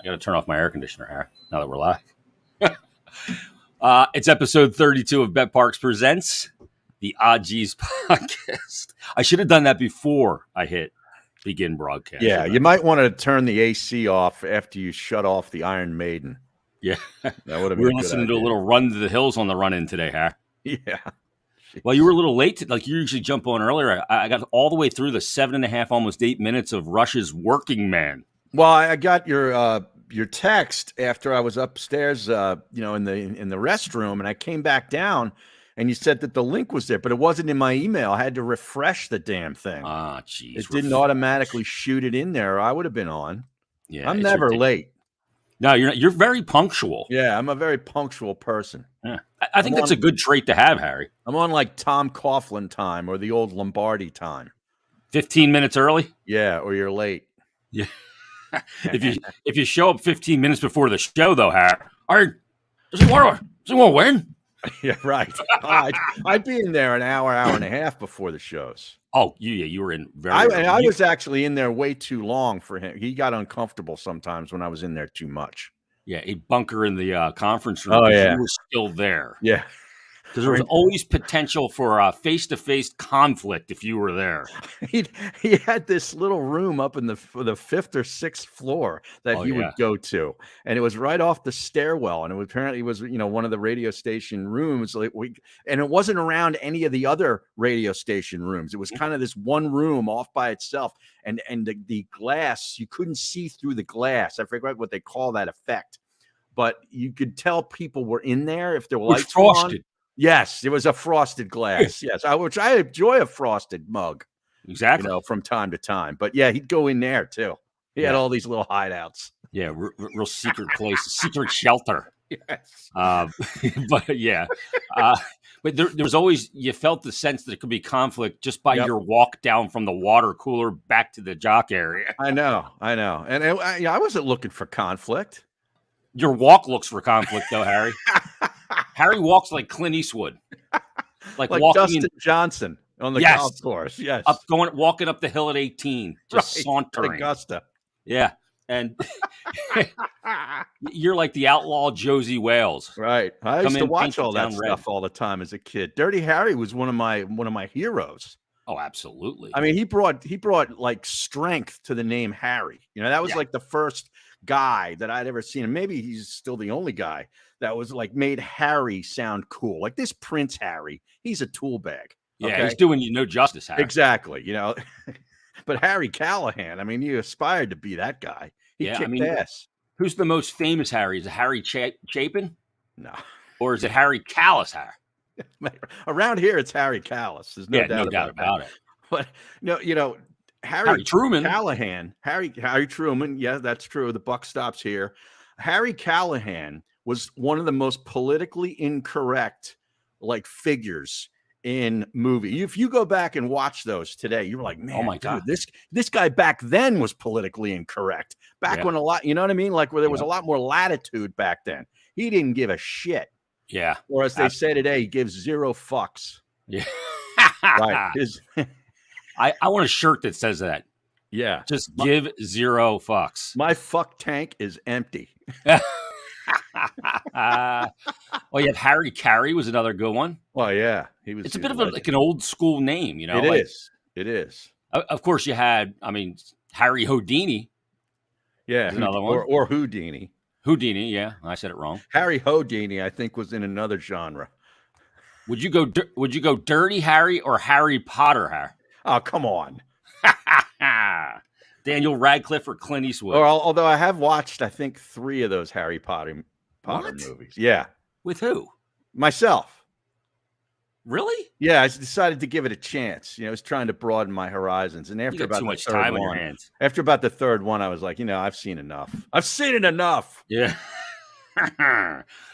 got to turn off my air conditioner, Harry, now that we're live. It's episode 32 of Bet Parks Presents the OGs podcast. I should have done that before I hit begin broadcast. Yeah, you might want to turn the AC off after you shut off the Iron Maiden. Yeah. That would have been We're a good listening to idea. a little Run to the Hills on the run-in today, Harry. Yeah. Well, you were a little late. Like you usually jump on earlier. I got all the way through the 7.5, almost 8 minutes of Rush's Working Man. Well, I got your text after I was upstairs, in the restroom, and I came back down, and you said that the link was there, but it wasn't in my email. I had to refresh the damn thing. Ah, jeez. It didn't automatically shoot it in there. I would have been on. Yeah, I'm never late. No, you're not. You're very punctual. Yeah, I'm a very punctual person. Yeah. I think that's a good trait to have, Harry. I'm on like Tom Coughlin time or the old Lombardi time. 15 minutes early? Yeah, or you're late. Yeah. If you show up 15 minutes before the show, though, Harry, does he want to win? Yeah, right. I'd be in there an hour and a half before the shows. Oh, you were in very. I was actually in there way too long for him. He got uncomfortable sometimes when I was in there too much. Yeah, a bunker in the conference room. Oh, yeah. You were still there. Yeah. Because there was always potential for face-to-face conflict if you were there. He had this little room up in the fifth or sixth floor that he would go to, and it was right off the stairwell. And it apparently was one of the radio station rooms. And it wasn't around any of the other radio station rooms. It was kind of this one room off by itself, and the glass, you couldn't see through the glass. I forget what they call that effect, but you could tell people were in there if there were lights frosted. on. Yes, it was a frosted glass. Yes, which I enjoy a frosted mug. Exactly. From time to time. But yeah, he'd go in there too. He had all these little hideouts. Yeah, real secret place, secret shelter. Yes. But yeah, but there was always, you felt the sense that it could be conflict just by your walk down from the water cooler back to the jock area. I know, and I wasn't looking for conflict. Your walk looks for conflict, though, Harry. Harry walks like Clint Eastwood, like walking Dustin Johnson on the golf course. Yes, walking up the hill at 18, just sauntering. Augusta. Yeah, and you're like the outlaw Josie Wales. Right. I used to watch all that stuff all the time as a kid. Dirty Harry was one of my heroes. Oh, absolutely. I mean, he brought like strength to the name Harry. That was like the first guy that I'd ever seen, and maybe he's still the only guy that was like made Harry sound cool. Like this Prince Harry, he's a tool bag. Yeah, he's doing you no justice, Harry. Exactly. But Harry Callahan, I mean, you aspired to be that guy. He kicked ass. Who's the most famous Harry? Is it Harry Chapin? No. Or is it Harry Callis, Harry? Around here, it's Harry Callis. There's no doubt about it. But Harry Truman. Callahan, Harry Truman. Yeah, that's true. The buck stops here. Harry Callahan was one of the most politically incorrect figures in movie. If you go back and watch those today, you're like, man, oh my God, this guy back then was politically incorrect. Back when a lot, you know what I mean? Like where there was a lot more latitude back then. He didn't give a shit. Yeah. Or as they say today, he gives zero fucks. Yeah. Right. I want a shirt that says that. Yeah. Just give zero fucks. My fuck tank is empty. Well, you have Harry Carey was another good one. Well, yeah. It's a bit of like an old school name, It is. Of course, you had, Harry Houdini. Yeah. Another one. Or Houdini. Houdini, yeah. I said it wrong. Harry Houdini, I think, was in another genre. Would you go Dirty Harry or Harry Potter, Harry? Oh, come on. Daniel Radcliffe or Clint Eastwood? Although I have watched, I think, 3 of those Harry Potter movies. Yeah. With who? Myself. Really? Yeah, I decided to give it a chance. I was trying to broden my horizons. And after about too much time on your hands. After about the third one, I was like, I've seen enough. I've seen it enough. Yeah.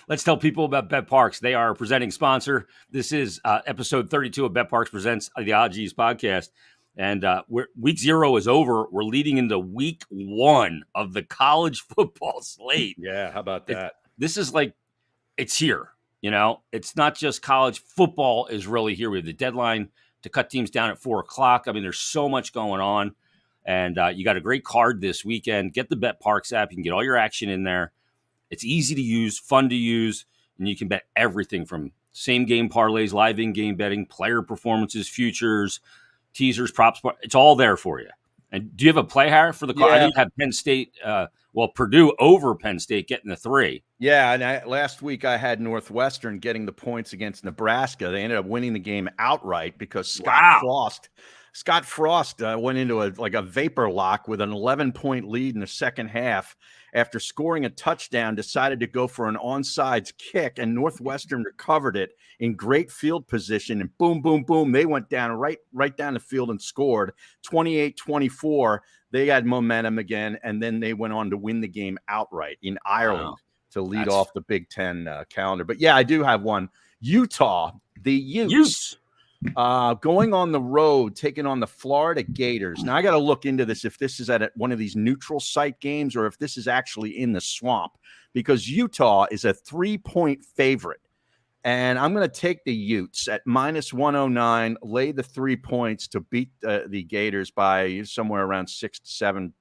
Let's tell people about Bet Parks. They are a presenting sponsor. This is episode 32 of Bet Parks Presents the OGs podcast. And week 0 is over. We're leading into week 1 of the college football slate. Yeah, how about that? This is like, it's here. It's not just college football is really here. We have the deadline to cut teams down at 4:00. There's so much going on. And you got a great card this weekend. Get the BetParx app. You can get all your action in there. It's easy to use, fun to use, and you can bet everything from same game parlays, live in-game betting, player performances, futures, teasers, props. It's all there for you. And do you have a play, Harry, for the card? Yeah. I didn't have Penn State, Purdue over Penn State getting the 3. Yeah, and last week I had Northwestern getting the points against Nebraska. They ended up winning the game outright because Scott Frost went into a vapor lock with an 11-point lead in the second half. After scoring a touchdown, decided to go for an onside kick, and Northwestern recovered it in great field position. And boom, boom, boom, they went down right down the field and scored 28-24. They had momentum again, and then they went on to win the game outright in Ireland to lead off the Big Ten calendar. But yeah, I do have one. Utah, the Utes. Going on the road, taking on the Florida Gators. Now, I got to look into this if this is at one of these neutral site games or if this is actually in the swamp, because Utah is a 3-point favorite. And I'm going to take the Utes at -109, lay the 3 points to beat the Gators by somewhere around 6 to 7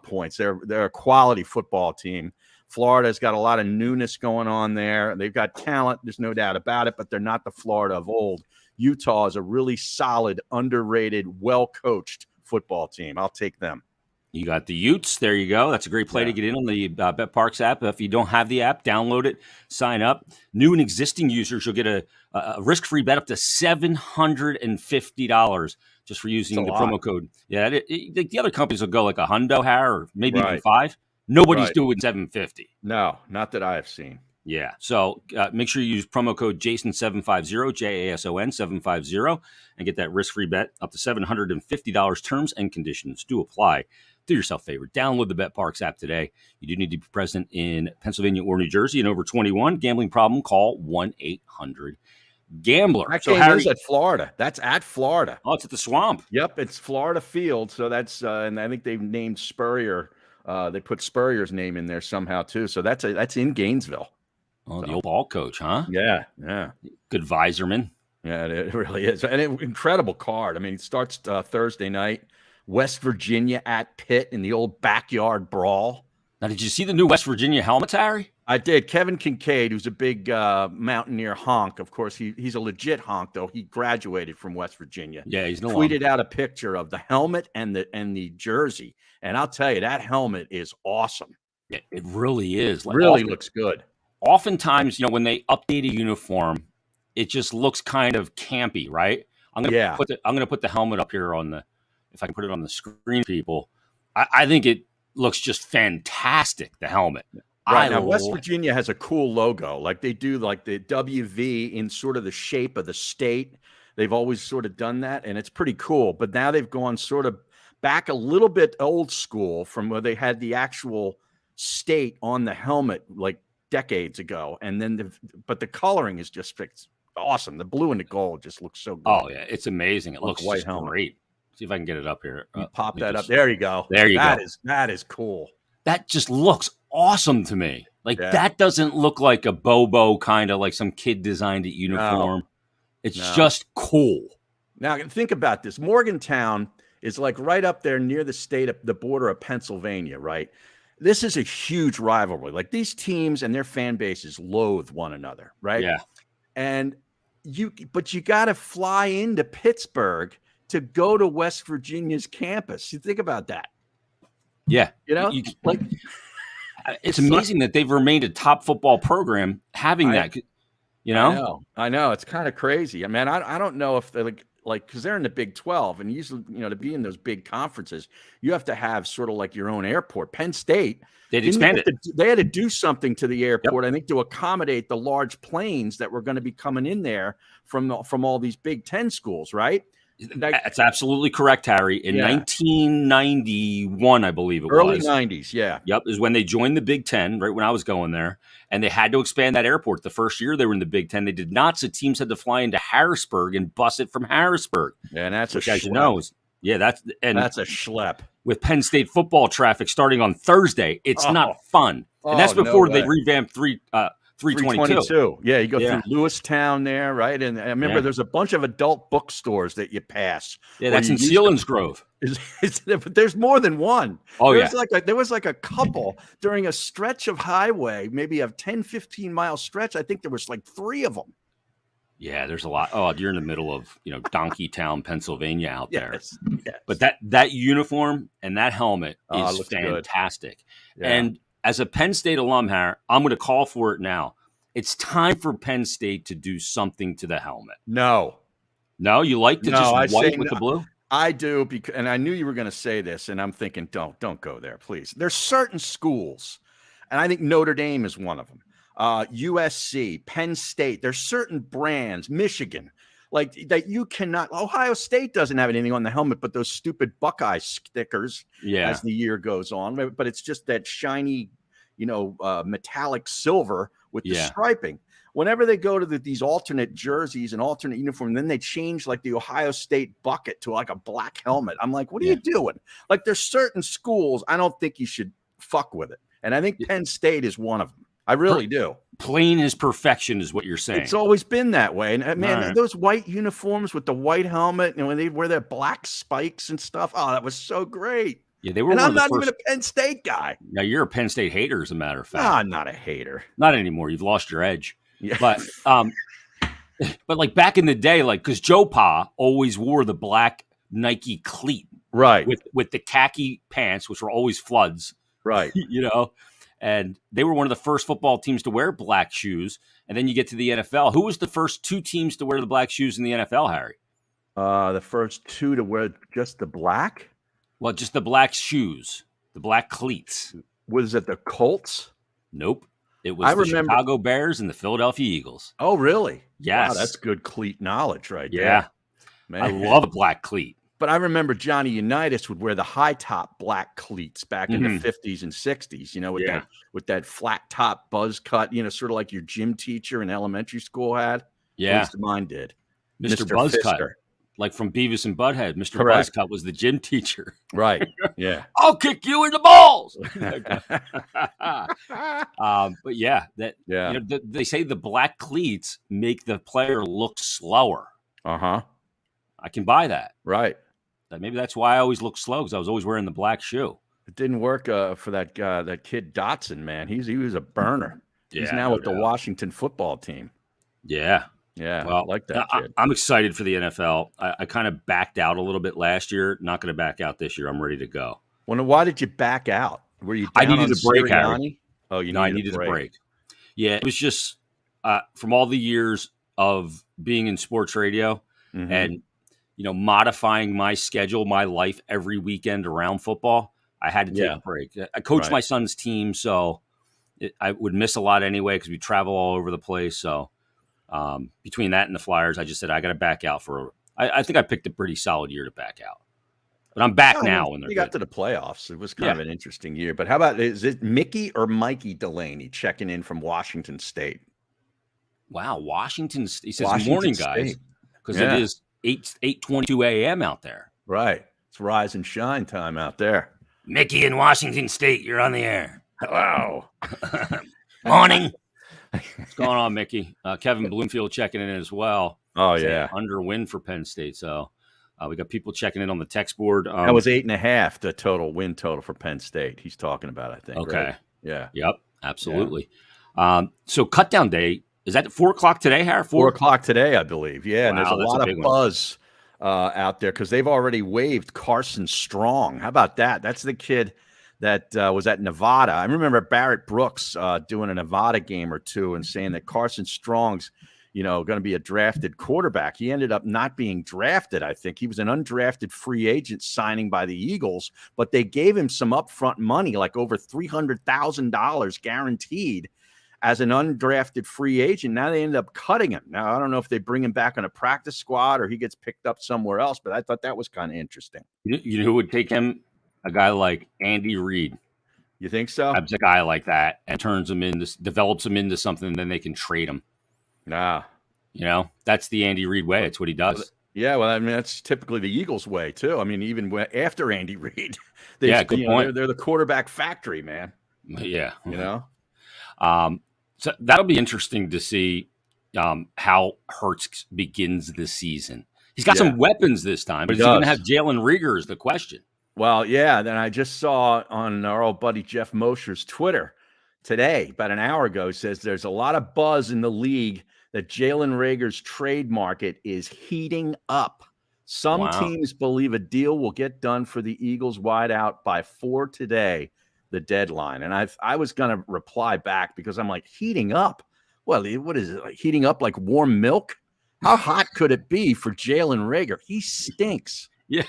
points. They're a quality football team. Florida's got a lot of newness going on there. They've got talent. There's no doubt about it, but they're not the Florida of old. Utah is a really solid, underrated, well-coached football team. I'll take them. You got the Utes. There you go. That's a great play to get in on the BetParx app. If you don't have the app, download it, sign up. New and existing users, you'll get a risk-free bet up to $750 just for using the promo code. Yeah, the other companies will go like a hundo, or maybe even $5. Nobody's doing $750. No, not that I have seen. Yeah. So make sure you use promo code JASON750, JASON 750, and get that risk-free bet up to $750. Terms and conditions do apply. Do yourself a favor. Download the BetParx app today. You do need to be present in Pennsylvania or New Jersey and over 21. Gambling problem, call 1-800-GAMBLER. That game is at Florida. That's at Florida. Oh, it's at the Swamp. Yep, it's Florida Field. So that's and I think they've named Spurrier. They put Spurrier's name in there somehow too. So that's in Gainesville. Oh, the old ball coach, huh? Yeah. Good visorman. Yeah, it really is. And incredible card. I mean, it starts Thursday night. West Virginia at Pitt in the old backyard brawl. Now, did you see the new West Virginia helmets, Harry? I did. Kevin Kincaid, who's a big Mountaineer honk. Of course, he's a legit honk, though. He graduated from West Virginia. Yeah, he's tweeted out a picture of the helmet and the jersey. And I'll tell you, that helmet is awesome. It really is. Really looks good. Oftentimes, when they update a uniform, it just looks kind of campy, right? I'm gonna put the helmet up here if I can put it on the screen, people. I think it looks just fantastic, the helmet. Right. Now, West Virginia has a cool logo. Like they do like the WV in sort of the shape of the state. They've always sort of done that, and it's pretty cool. But now they've gone sort of back a little bit old school from where they had the actual state on the helmet like decades ago. And then but the coloring is just awesome. The blue and the gold just looks so good. Oh, yeah. It's amazing. It looks white helmet. Great. See if I can get it up here. Pop that up. There you go. There you go. That is cool. That just looks awesome to me. That doesn't look like a Bobo kind of like some kid designed it uniform. No. It's just cool. Now, think about this. Morgantown is like right up there near the border of Pennsylvania, right? This is a huge rivalry. Like these teams and their fan bases loathe one another, right? Yeah. And you got to fly into Pittsburgh to go to West Virginia's campus. You think about that. Yeah. It's amazing that they've remained a top football program having that, I know. It's kind of crazy. I mean, I don't know if they're because they're in the Big 12 and usually, to be in those big conferences, you have to have sort of like your own airport. Penn State, they'd expanded. They had to do something to the airport, I think, to accommodate the large planes that were going to be coming in there from all these Big 10 schools, right? That's absolutely correct, Harry. In 1991, I believe it was. Early 90s, yeah. Yep, is when they joined the Big Ten, right when I was going there. And they had to expand that airport. The first year they were in the Big Ten, they did not. So teams had to fly into Harrisburg and bus it from Harrisburg. Yeah, and that's a schlep. That's a schlep. With Penn State football traffic starting on Thursday, it's not fun. And that's before they revamped 322. Yeah, you go Yeah. through Lewistown there, right? And I remember there's a bunch of adult bookstores that you pass. Yeah, that's in Selinsgrove. But there's more than one. Oh, There was like a couple during a stretch of highway, maybe a 10, 15-mile stretch. I think there was like 3 of them. Yeah, there's a lot. Oh, you're in the middle of, Donkeytown, Pennsylvania out there. Yes. But that uniform and that helmet is fantastic. Yeah. And as a Penn State alum, Harry, I'm going to call for it now. It's time for Penn State to do something to the helmet. No, you like to just white with the blue? I do, and I knew you were going to say this, and I'm thinking, don't go there, please. There's certain schools, and I think Notre Dame is one of them. USC, Penn State. There's certain brands, Michigan, like that you cannot. Ohio State doesn't have anything on the helmet, but those stupid Buckeye stickers. Yeah. As the year goes on, but it's just that shiny, metallic silver with the striping. Whenever they go to these alternate jerseys and alternate uniform, then they change like the Ohio State bucket to like a black helmet. I'm like, what are you doing? Like, there's certain schools I don't think you should fuck with it, and I think Penn State is one of them. I really do. Plain is perfection is what you're saying. It's always been that way. And man, those white uniforms with the white helmet and when they wear their black spikes and stuff. Oh, that was so great. Yeah, they were. And I'm not even a Penn State guy. Now you're a Penn State hater, as a matter of fact. I'm not a hater. Not anymore. You've lost your edge. Yeah. But like back in the day, like because Joe Pa always wore the black Nike cleat, right, with the khaki pants, which were always floods, right. And they were one of the first football teams to wear black shoes. And then you get to the NFL. Who was the first 2 teams to wear the black shoes in the NFL, Harry? The first 2 to wear just the black? Well, just the black shoes, the black cleats. Was it the Colts? Nope. It was the Chicago Bears and the Philadelphia Eagles. Oh, really? Yes. Wow, that's good cleat knowledge right there. Yeah. Man. I love a black cleat. But I remember Johnny Unitas would wear the high top black cleats back in the 50s and 60s, with that flat top buzz cut, sort of like your gym teacher in elementary school had. Yeah. At least mine did. Mr. Buzzcut. Like from Beavis and Butthead. Mr. Correct. Buzzcut was the gym teacher. Right. Yeah. I'll kick you in the balls. But they say the black cleats make the player look slower. Uh-huh. I can buy that. Right. Maybe that's why I always look slow, because I was always wearing the black shoe. It didn't work for that guy, that kid Dotson, man. He was a burner. Yeah, he's now with the Washington football team. Yeah. Yeah. Well, I like that kid. I'm excited for the NFL. I kind of backed out a little bit last year. Not going to back out this year. I'm ready to go. Well, why did you back out? Were you down I needed on a break, Sirianni? Harry. Oh, you I needed a break. Yeah, it was just from all the years of being in sports radio and modifying my schedule, my life every weekend around football. I had to take a break. I coach my son's team, so I would miss a lot anyway because we travel all over the place. So between that and the Flyers, I just said I got to back out I think I picked a pretty solid year to back out. But I'm back now. When you got to the playoffs. It was kind of an interesting year. But how about, is it Mickey or Mikey Delaney checking in from Washington State? Wow, Washington. He says morning, guys, because it is 8:22 a.m. out there. Right. It's rise and shine time out there. Mickey in Washington State, you're on the air. Wow. Morning. What's going on, Mickey? Kevin Bloomfield checking in as well. Oh, yeah. Under win for Penn State. So we got people checking in on the text board. That was 8.5, the total win total for Penn State. He's talking about, I think. Okay. Right? Yeah. Yep. Absolutely. Yeah. So cut down day. Is that 4 o'clock today, Harry? 4 o'clock today, I believe. Yeah, and wow, there's a lot of buzz out there because they've already waived Carson Strong. How about that? That's the kid that was at Nevada. I remember Barrett Brooks doing a Nevada game or two and saying that Carson Strong's, going to be a drafted quarterback. He ended up not being drafted, I think. He was an undrafted free agent signing by the Eagles, but they gave him some upfront money, like over $300,000 guaranteed, as an undrafted free agent. Now they end up cutting him. Now, I don't know if they bring him back on a practice squad or he gets picked up somewhere else, but I thought that was kind of interesting. You know who would take him? A guy like Andy Reid. You think so? Grabs a guy like that and develops him into something, and then they can trade him. Nah. That's the Andy Reid way. It's what he does. Yeah, well, I mean, that's typically the Eagles' way, too. I mean, even after Andy Reid, good point. They're the quarterback factory, man. Yeah. So that'll be interesting to see how Hurts begins this season. He's got some weapons this time, but is he going to have Jalen Reagor is the question. Well, yeah. Then I just saw on our old buddy Jeff Mosher's Twitter today, about an hour ago, says there's a lot of buzz in the league that Jalen Reagor's trade market is heating up. Some teams believe a deal will get done for the Eagles wideout by 4 today, the deadline. And I was going to reply back because I'm like, heating up? Well, what is it? Like heating up like warm milk? How hot could it be for Jalen Reagor? He stinks. Yeah.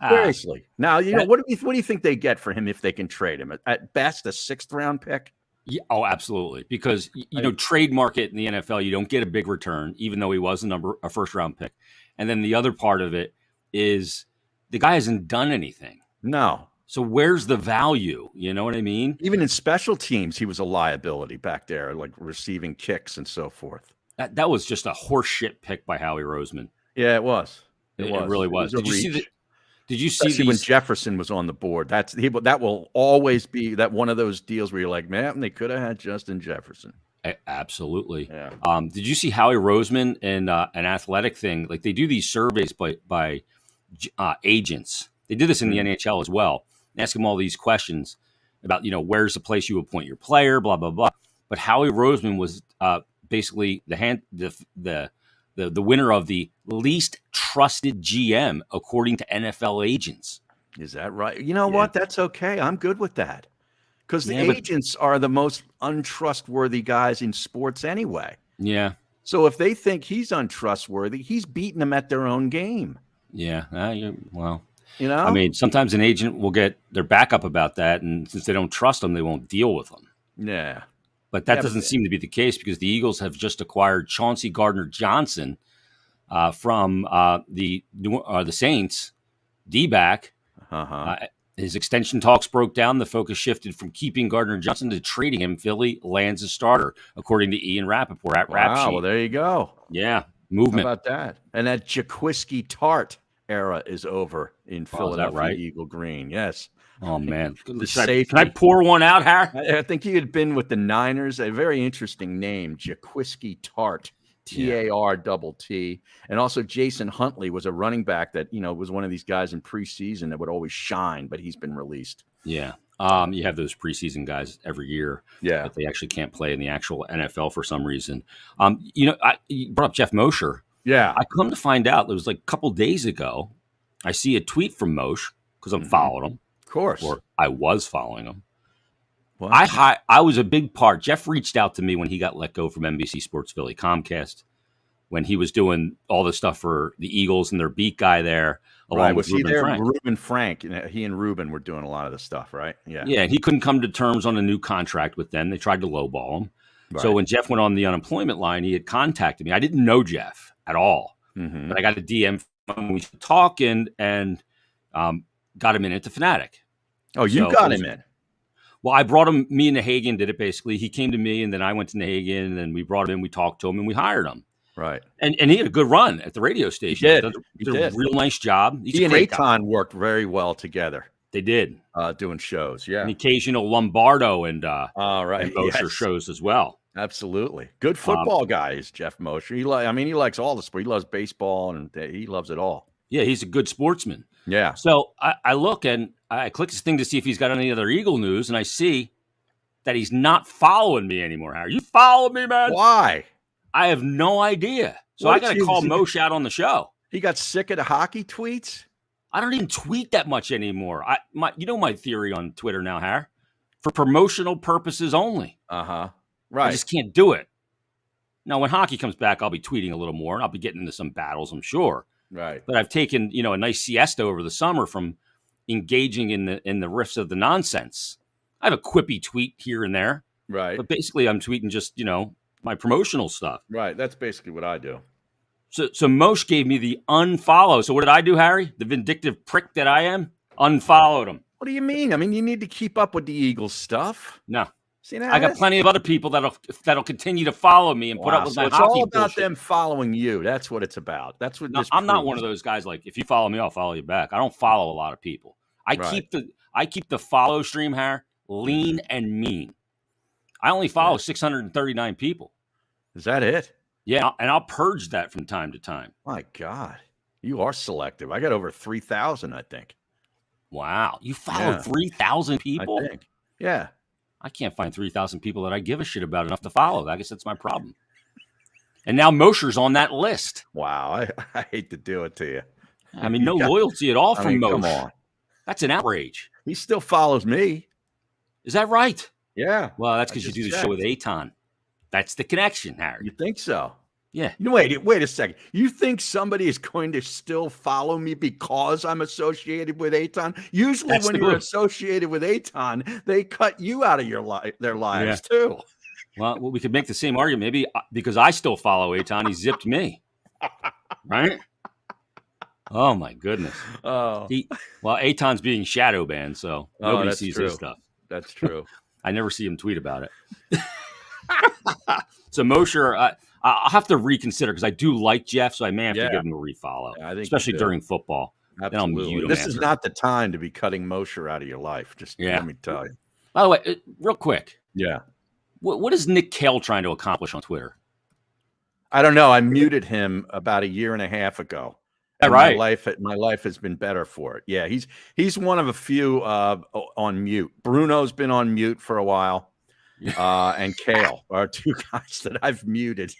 Seriously. Now, what do you think they get for him if they can trade him? At best, a 6th round pick? Yeah, oh, absolutely. Because trade market in the NFL, you don't get a big return, even though he was a first round pick. And then the other part of it is the guy hasn't done anything. No. So where's the value? You know what I mean? Even in special teams, he was a liability back there, like receiving kicks and so forth. That was just a horseshit pick by Howie Roseman. Yeah, it was. It really was. Did you see Especially when Jefferson was on the board? That will always be that one of those deals where you're like, man, they could have had Justin Jefferson. Absolutely. Yeah. Did you see Howie Roseman and an athletic thing? Like they do these surveys by agents. They did this in the NHL as well. They ask them all these questions about, where's the place you appoint your player, blah, blah, blah. But Howie Roseman was basically the winner of the least trusted GM according to NFL agents. Is that right? You know what? That's okay. I'm good with that. Because the agents are the most untrustworthy guys in sports anyway. Yeah. So if they think he's untrustworthy, he's beating them at their own game. Yeah. I mean, sometimes an agent will get their back up about that, and since they don't trust them, they won't deal with them. Yeah. But that doesn't seem to be the case because the Eagles have just acquired Chauncey Gardner-Johnson from the Saints, D-back. His extension talks broke down. The focus shifted from keeping Gardner-Johnson to trading him. Philly lands a starter, according to Ian Rappaport at Rap Sheet. Well, there you go. Yeah, movement. How about that? And that Jaquiski Tart era is over in Philadelphia, right? Eagle Green. Yes. Oh, man. Can I pour one out, Harry? I think he had been with the Niners. A very interesting name, Jaquiski Tart. T-A-R-T-T. And also Jason Huntley was a running back that, was one of these guys in preseason that would always shine, but he's been released. Yeah. You have those preseason guys every year. Yeah. But they actually can't play in the actual NFL for some reason. You brought up Jeff Mosher. Yeah. I come to find out, it was like a couple days ago, I see a tweet from Moshe because I'm following him. Of course. Or I was following him. What? I was a big part. Jeff reached out to me when he got let go from NBC Sports Philly Comcast, when he was doing all the stuff for the Eagles and their beat guy there, along with Reuben Frank. Reuben Frank. He and Reuben were doing a lot of the stuff, right? Yeah. Yeah, and he couldn't come to terms on a new contract with them. They tried to lowball him. Right. So when Jeff went on the unemployment line, he had contacted me. I didn't know Jeff at all, but I got a DM from him. We started talking and got him in at the Fanatic. Oh, you got him in. Well, I brought him. Me and Nahagan did it basically. He came to me, and then I went to Nahagan, and then we brought him in. We talked to him, and we hired him. Right. And he had a good run at the radio station. He did a real nice job. He and Aton worked very well together. They did. Doing shows, yeah. And occasional Lombardo and and Mosher shows as well. Absolutely. Good football guy is Jeff Mosher. He likes all the sport. He loves baseball, and he loves it all. Yeah, he's a good sportsman. Yeah. So I look and I click this thing to see if he's got any other Eagle news, and I see that he's not following me anymore. Are you following me, man? Why? I have no idea. So I got to call Moshe out on the show. He got sick of the hockey tweets? I don't even tweet that much anymore. My theory on Twitter now, Har? For promotional purposes only. Right. I just can't do it. Now, when hockey comes back, I'll be tweeting a little more, and I'll be getting into some battles, I'm sure. Right. But I've taken, a nice siesta over the summer from engaging in the riffs of the nonsense. I have a quippy tweet here and there. Right. But basically, I'm tweeting just, my promotional stuff. Right. That's basically what I do. So Moshe gave me the unfollow. So what did I do, Harry? The vindictive prick that I am? Unfollowed him. What do you mean? I mean, you need to keep up with the Eagles stuff. No. See, now I got plenty of other people that'll continue to follow me and put up with my hockey bullshit. It's all about them following you. That's what it's about. That's what. No, I'm not one of those guys like, if you follow me, I'll follow you back. I don't follow a lot of people. I keep the follow stream, Harry, lean and mean. I only follow 639 people. Is that it? Yeah, and I'll purge that from time to time. My God, you are selective. I got over 3,000, I think. Wow, you follow 3,000 people? I think. Yeah. I can't find 3,000 people that I give a shit about enough to follow. I guess that's my problem. And now Mosher's on that list. Wow, I hate to do it to you. I mean, no loyalty at all from Mosher. Come on. That's an outrage. He still follows me. Is that right? Yeah. Well, that's because you do the show with Eitan. That's the connection, Harry. You think so? Yeah. Wait a second. You think somebody is going to still follow me because I'm associated with Eitan? Usually when you're associated with Eitan, they cut you out of their lives too. Well, we could make the same argument. Maybe because I still follow Eitan, he zipped me. Right? Oh, my goodness. Oh. Eitan's being shadow banned, so nobody sees his stuff. That's true. I never see him tweet about it. So Mosher, I'll have to reconsider because I do like Jeff, so I may have to give him a refollow, especially during football. Absolutely. This is not the time to be cutting Mosher out of your life. Just let me tell you. By the way, real quick. Yeah. What is Nick Kale trying to accomplish on Twitter? I don't know. I muted him about a year and a half ago. And right. My life has been better for it. Yeah, he's one of a few on mute. Bruno's been on mute for a while. And Kale are two guys that I've muted.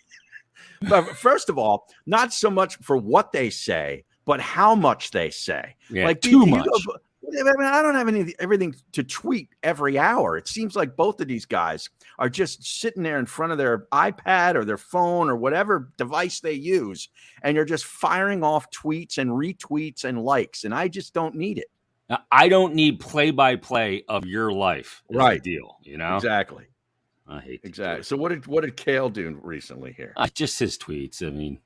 But first of all, not so much for what they say, but how much they say. Yeah, like too much. I don't have everything to tweet every hour. It seems like both of these guys are just sitting there in front of their iPad or their phone or whatever device they use, and you're just firing off tweets and retweets and likes, and I just don't need it. Now, I don't need play-by-play of your life. Right. Deal, you know? Exactly. I hate exactly. So what did Kale do recently here? Just his tweets. I mean,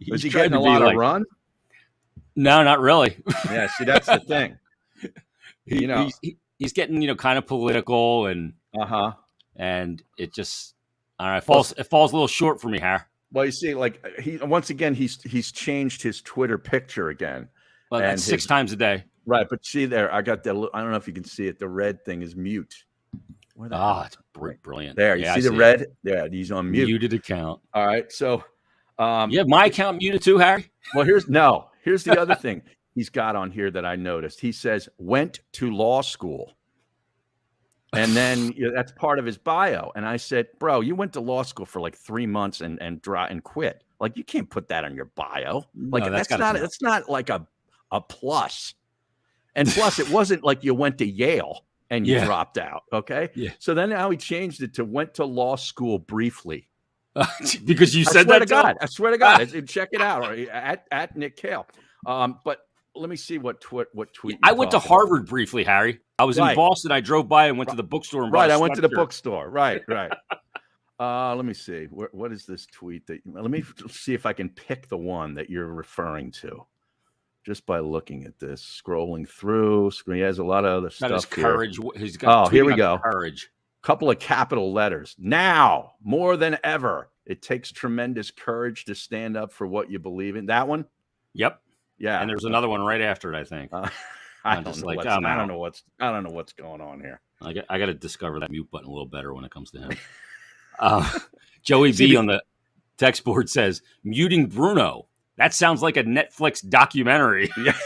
was he getting a lot of run? No, not really. Yeah, see, that's the thing. He's getting kind of political and and it just it falls a little short for me, Harry. Well, you see, like he's changed his Twitter picture again. Well, that's 6 times a day. Right, but see there, I got that. I don't know if you can see it. The red thing is mute. It's brilliant. There, you see the red? Yeah, he's on mute. Muted account. All right, so you have my account muted too, Harry? Well, here's the other thing he's got on here that I noticed. He says went to law school, and then that's part of his bio. And I said, bro, you went to law school for like 3 months and quit. Like, you can't put that on your bio. Like, no, that's not like a plus. And plus, it wasn't like you went to Yale and you dropped out. Okay. Yeah. So then now he changed it to went to law school briefly. Because you said that. I swear to God. Check it out at Nick Kale. But let me see what tweet. I went to Harvard briefly, Harry. I was in Boston. I drove by and went to the bookstore. And I went to the bookstore. Right. Let me see. What is this tweet? Let me see if I can pick the one that you're referring to. Just by looking at this, scrolling through, he has a lot of other stuff. His courage. He's got here we go. Courage. Couple of capital letters. Now, more than ever, it takes tremendous courage to stand up for what you believe in. That one? Yep. Yeah. And there's another one right after it, I think. I don't know what's going on here. I got to discover that mute button a little better when it comes to him. Joey B on the text board says, muting Bruno. That sounds like a Netflix documentary. Yes.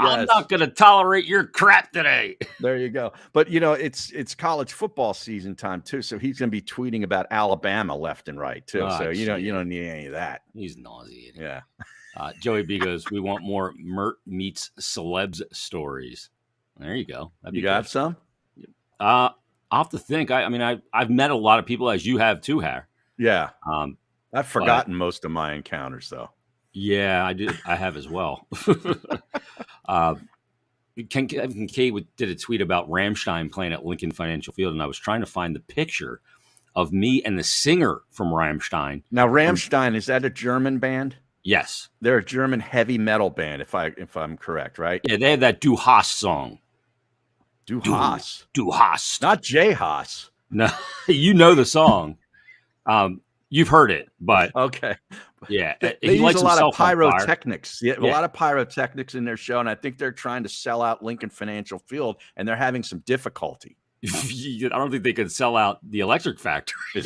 I'm not going to tolerate your crap today. There you go. But it's college football season time too, so he's going to be tweeting about Alabama left and right too. So you don't need any of that. He's nauseating. Yeah. Joey B goes, we want more Mert meets celebs stories. There you go. You got some? I'll have to think. I've met a lot of people, as you have too, Har. Yeah. I've forgotten most of my encounters, though. Yeah, I did. I have as well. Kevin K did a tweet about Rammstein playing at Lincoln Financial Field, and I was trying to find the picture of me and the singer from Rammstein. Now, Rammstein, is that a German band? Yes, they're a German heavy metal band, if I'm correct, right? Yeah, they have that Du Hast song. Du Hast, not J Haas. No, you know the song. You've heard it, but okay. Yeah, They he use lights a lot of himself on fire. pyrotechnics. Yeah, a lot of pyrotechnics in their show, and I think they're trying to sell out Lincoln Financial Field, and they're having some difficulty. I don't think they could sell out the Electric Factory,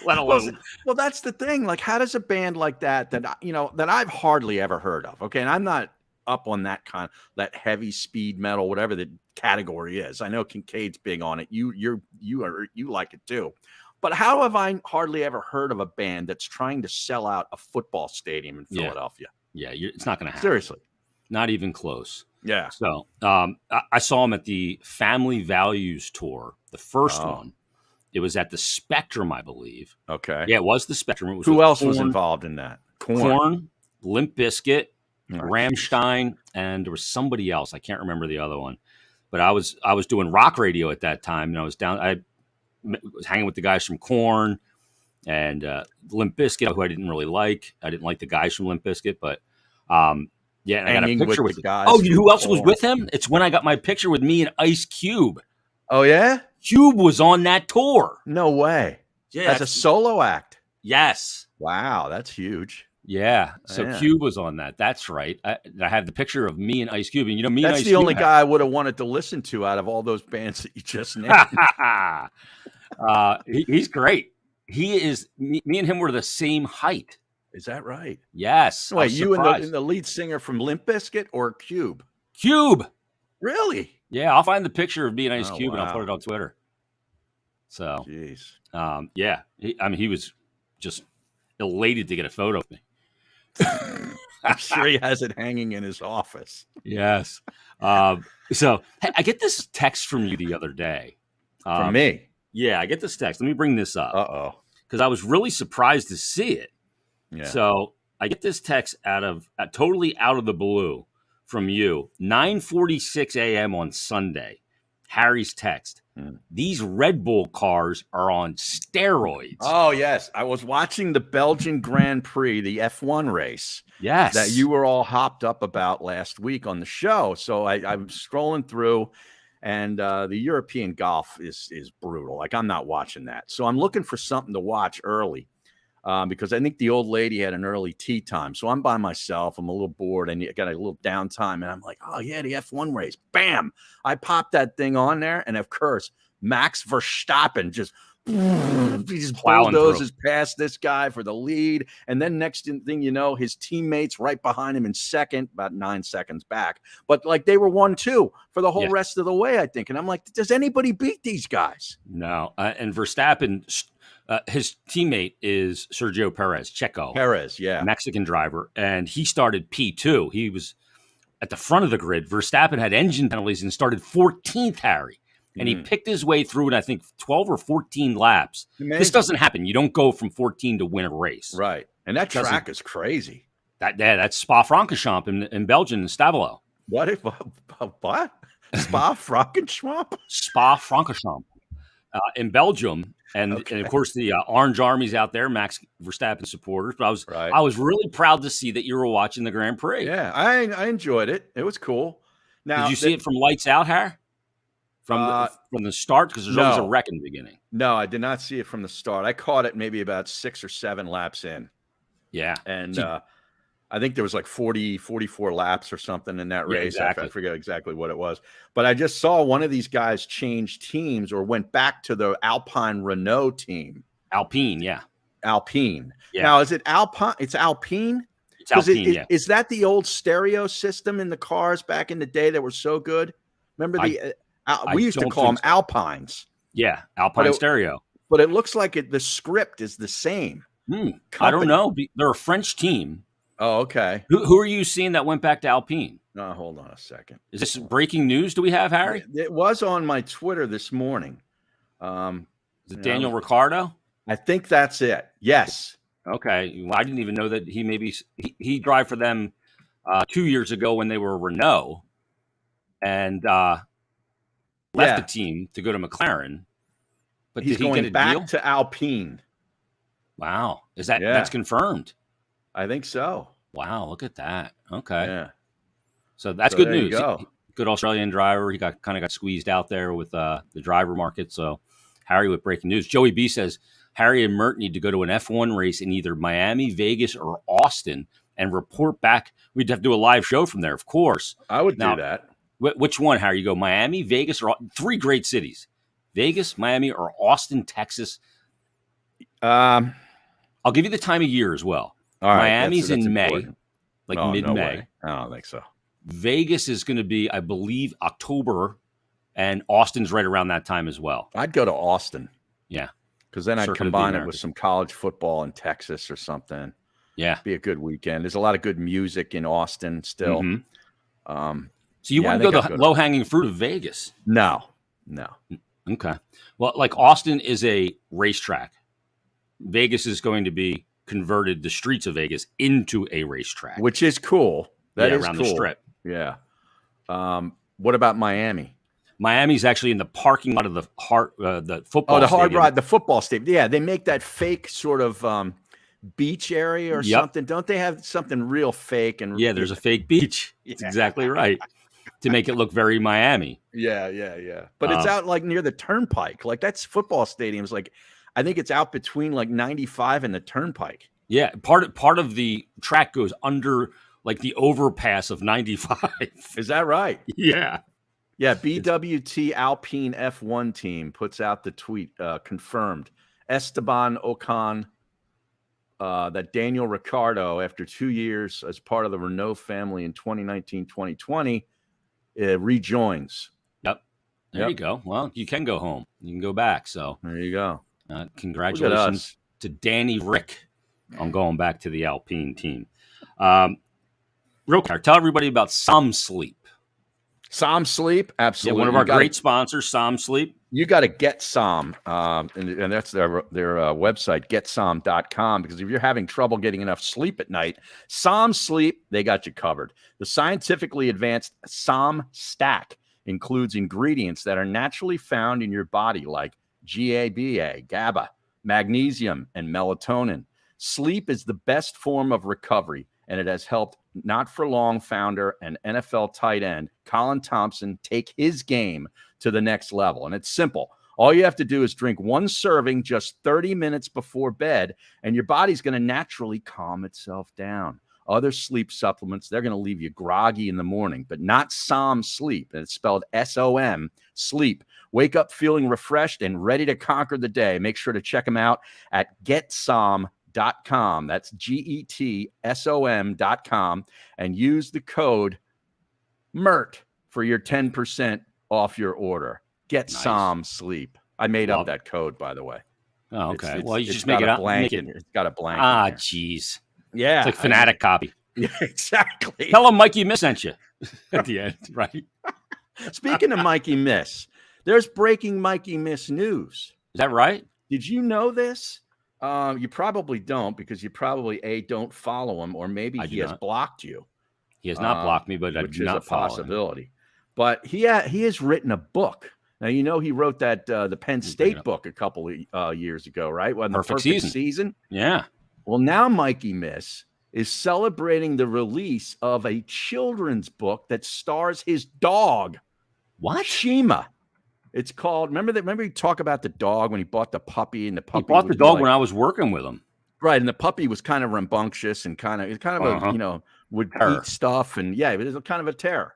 let Well, alone. well, that's the thing. Like, how does a band like that that I've hardly ever heard of? Okay, and I'm not up on that heavy speed metal, whatever the category is. I know Kincaid's big on it. You like it too. But how have I hardly ever heard of a band that's trying to sell out a football stadium in Philadelphia? Yeah, it's not going to happen. Seriously. Not even close. Yeah. So I saw him at the Family Values tour, the first one. It was at the Spectrum, I believe. Okay. Yeah, it was the Spectrum. It was Who else was involved in that? Korn, Limp Bizkit, Rammstein, and there was somebody else. I can't remember the other one. But I was doing rock radio at that time, and I was hanging with the guys from Korn and Limp Bizkit, who I didn't really like. I didn't like the guys from Limp Bizkit, but yeah, and I got a picture with the guys. Oh, who else was with him? It's when I got my picture with me and Ice Cube. Oh yeah, Cube was on that tour. No way. Yeah, as a solo act. Yes. Wow, that's huge. Yeah, so Cube was on that. That's right. I have the picture of me and Ice Cube, and me. That's and Ice the only Cube guy I would have wanted to listen to out of all those bands that you just named. He's great. He is. Me and him were the same height. Is that right? Yes. Wait, you and the lead singer from Limp Bizkit or Cube? Cube. Really? Yeah, I'll find the picture of me and Ice Cube and I'll put it on Twitter. So, jeez. Yeah. He was just elated to get a photo of me. I'm sure he has it hanging in his office. Yes. So I get this text from you the other day. From me? Yeah, I get this text. Let me bring this up. Uh-oh. Because I was really surprised to see it. Yeah. So I get this text totally out of the blue from you. 9:46 a.m. on Sunday. Harry's text. These Red Bull cars are on steroids. Oh, yes. I was watching the Belgian Grand Prix, the F1 race. Yes. That you were all hopped up about last week on the show. So I'm scrolling through, and the European golf is brutal. Like, I'm not watching that. So I'm looking for something to watch early because I think the old lady had an early tea time. So I'm by myself. I'm a little bored and got a little downtime. And I'm like, oh, yeah, the F1 race. Bam. I popped that thing on there. And of course, Max Verstappen just bulldozes past this guy for the lead. And then next thing you know, his teammates right behind him in second, about 9 seconds back. But like they were 1-2 for the whole rest of the way, I think. And I'm like, does anybody beat these guys? No. And Verstappen, his teammate is Sergio Checo Perez, yeah. Mexican driver. And he started P2. He was at the front of the grid. Verstappen had engine penalties and started 14th, Harry. And he picked his way through it, I think, 12 or 14 laps. Amazing. This doesn't happen. You don't go from 14 to win a race. Right. And that track is crazy. That's Spa-Francorchamps in Belgium, in Stavelot. What? Spa-Francorchamps? Spa-Francorchamps in Belgium. And of course, the Orange Army's out there, Max Verstappen supporters. But I was really proud to see that you were watching the Grand Prix. Yeah, I enjoyed it. It was cool. Now, did you see it from lights out, Harry? From the start? Because there's always a wreck in the beginning. No, I did not see it from the start. I caught it maybe about 6 or 7 laps in. Yeah. And I think there was like 44 laps or something in that race. Exactly. I forget exactly what it was. But I just saw one of these guys change teams or went back to the Alpine Renault team. Alpine, yeah. Alpine. Yeah. Now, is it Alpine? It's Alpine? It's Alpine, yeah. Is that the old stereo system in the cars back in the day that were so good? Remember we used to call them Alpines. Yeah, Alpine stereo. But it looks like the script is the same. I don't know. They're a French team. Oh, okay. Who are you seeing that went back to Alpine? No, hold on a second. Is this breaking news? Do we have, Harry? It was on my Twitter this morning. Is it Daniel Ricciardo? I think that's it. Yes. Okay. Well, I didn't even know that he drive for them 2 years ago when they were Renault and left the team to go to McLaren. But he's going back to Alpine. Wow. That's confirmed? I think so. Wow. Look at that. Okay. Yeah. So that's good news. Go. Good Australian driver. He got squeezed out there with the driver market. So Harry with breaking news. Joey B says, Harry and Mert need to go to an F1 race in either Miami, Vegas, or Austin and report back. We'd have to do a live show from there, of course. I would do that. Which one, Harry? You go Miami, Vegas, or three great cities? Vegas, Miami, or Austin, Texas? I'll give you the time of year as well. All right, Miami's that's in May, important. mid-May. No, I don't think so. Vegas is going to be, I believe, October, and Austin's right around that time as well. I'd go to Austin. Yeah. Because then I'd combine it with some college football in Texas or something. Yeah. Be a good weekend. There's a lot of good music in Austin still. Mm-hmm. So you wouldn't go the low-hanging fruit of Vegas? No. Okay. Well, like Austin is a racetrack. Vegas is going to be converted, the streets of Vegas, into a racetrack. Which is cool. That is around cool. The strip. Yeah. What about Miami? Miami's actually in the parking lot of the football. Oh, the Hard Rock, the football stadium. Yeah, they make that fake sort of beach area or something. Don't they have something real fake? And yeah, there's a fake beach. That's exactly right. To make it look very Miami. Yeah. But it's out like near the Turnpike. Like that's football stadiums. Like I think it's out between like 95 and the Turnpike. Yeah, part of the track goes under like the overpass of 95. Is that right? Yeah. Yeah, BWT Alpine F1 team puts out the tweet, confirmed. Esteban Ocon, that Daniel Ricciardo, after 2 years as part of the Renault family in 2019-2020, rejoins. Yep. There you go. Well, you can go home. You can go back. So there you go. Congratulations to Danny Rick on going back to the Alpine team. Real quick, tell everybody about Som Sleep. Som Sleep, absolutely. Yeah, one of our great sponsors, Som Sleep. You got to get Som, and that's their website, getsom.com, because if you're having trouble getting enough sleep at night, Som Sleep, they got you covered. The scientifically advanced Som Stack includes ingredients that are naturally found in your body like GABA, GABA, magnesium, and melatonin. Sleep is the best form of recovery, and it has helped not-for-long founder and NFL tight end Colin Thompson take his game to the next level. And it's simple. All you have to do is drink one serving just 30 minutes before bed, and your body's going to naturally calm itself down. Other sleep supplements, they're going to leave you groggy in the morning, but not Som Sleep. And it's spelled S-O-M, sleep. Wake up feeling refreshed and ready to conquer the day. Make sure to check them out at getsom.com. That's GETSOM.com, and use the code MERT for your 10% off your order. Get Som Sleep. I made up that code, by the way. Oh, okay. Well, you just make it up. It's got a blank. Ah, jeez. Yeah. It's like Fanatic copy. Yeah, exactly. Tell them Mikey Miss sent you at the end, right? Speaking of Mikey Miss, there's breaking Mikey Miss news. Is that right? Did you know this? You probably don't, because you probably don't follow him, or maybe he has blocked you. He has not blocked me, but I do not follow him. Which is a possibility. But he has written a book. Now, you know, he wrote that the Penn State book a couple of years ago, right? When the perfect season. Yeah. Well, now Mikey Miss is celebrating the release of a children's book that stars his dog. What? Shima. It's called, remember he talked about the dog when he bought the puppy, and the puppy. He bought the dog when I was working with him. Right. And the puppy was kind of rambunctious and would eat stuff. And yeah, it was kind of a terror.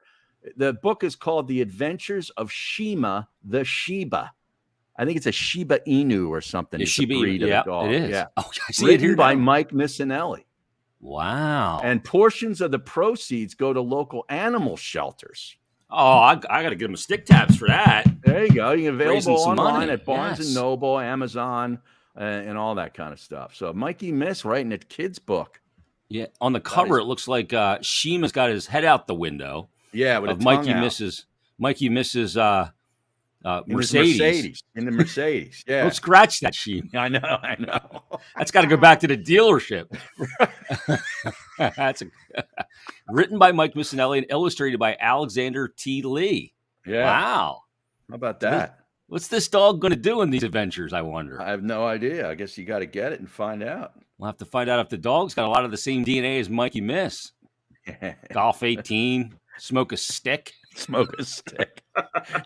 The book is called The Adventures of Shima the Shiba. I think it's a Shiba Inu or something. It's Shiba Inu. Yeah, it is. Yeah. Oh, I see Written it here by Mike Missinelli. Wow. And portions of the proceeds go to local animal shelters. Oh, I got to give him a stick taps for that. There you go. You can available online at Barnes Yes. & Noble, Amazon, and all that kind of stuff. So Mikey Miss writing a kid's book. Yeah. On the cover, it looks like Shima's got his head out the window. Yeah, with of a Mikey tongue out. Mercedes. In the Mercedes. Yeah. Don't scratch that, Shima. I know. That's got to go back to the dealership. That's written by Mike Missinelli and illustrated by Alexander T. Lee. Yeah. Wow. How about that? What's this dog going to do in these adventures, I wonder? I have no idea. I guess you got to get it and find out. We'll have to find out if the dog's got a lot of the same DNA as Mikey Miss. Golf 18, smoke a stick.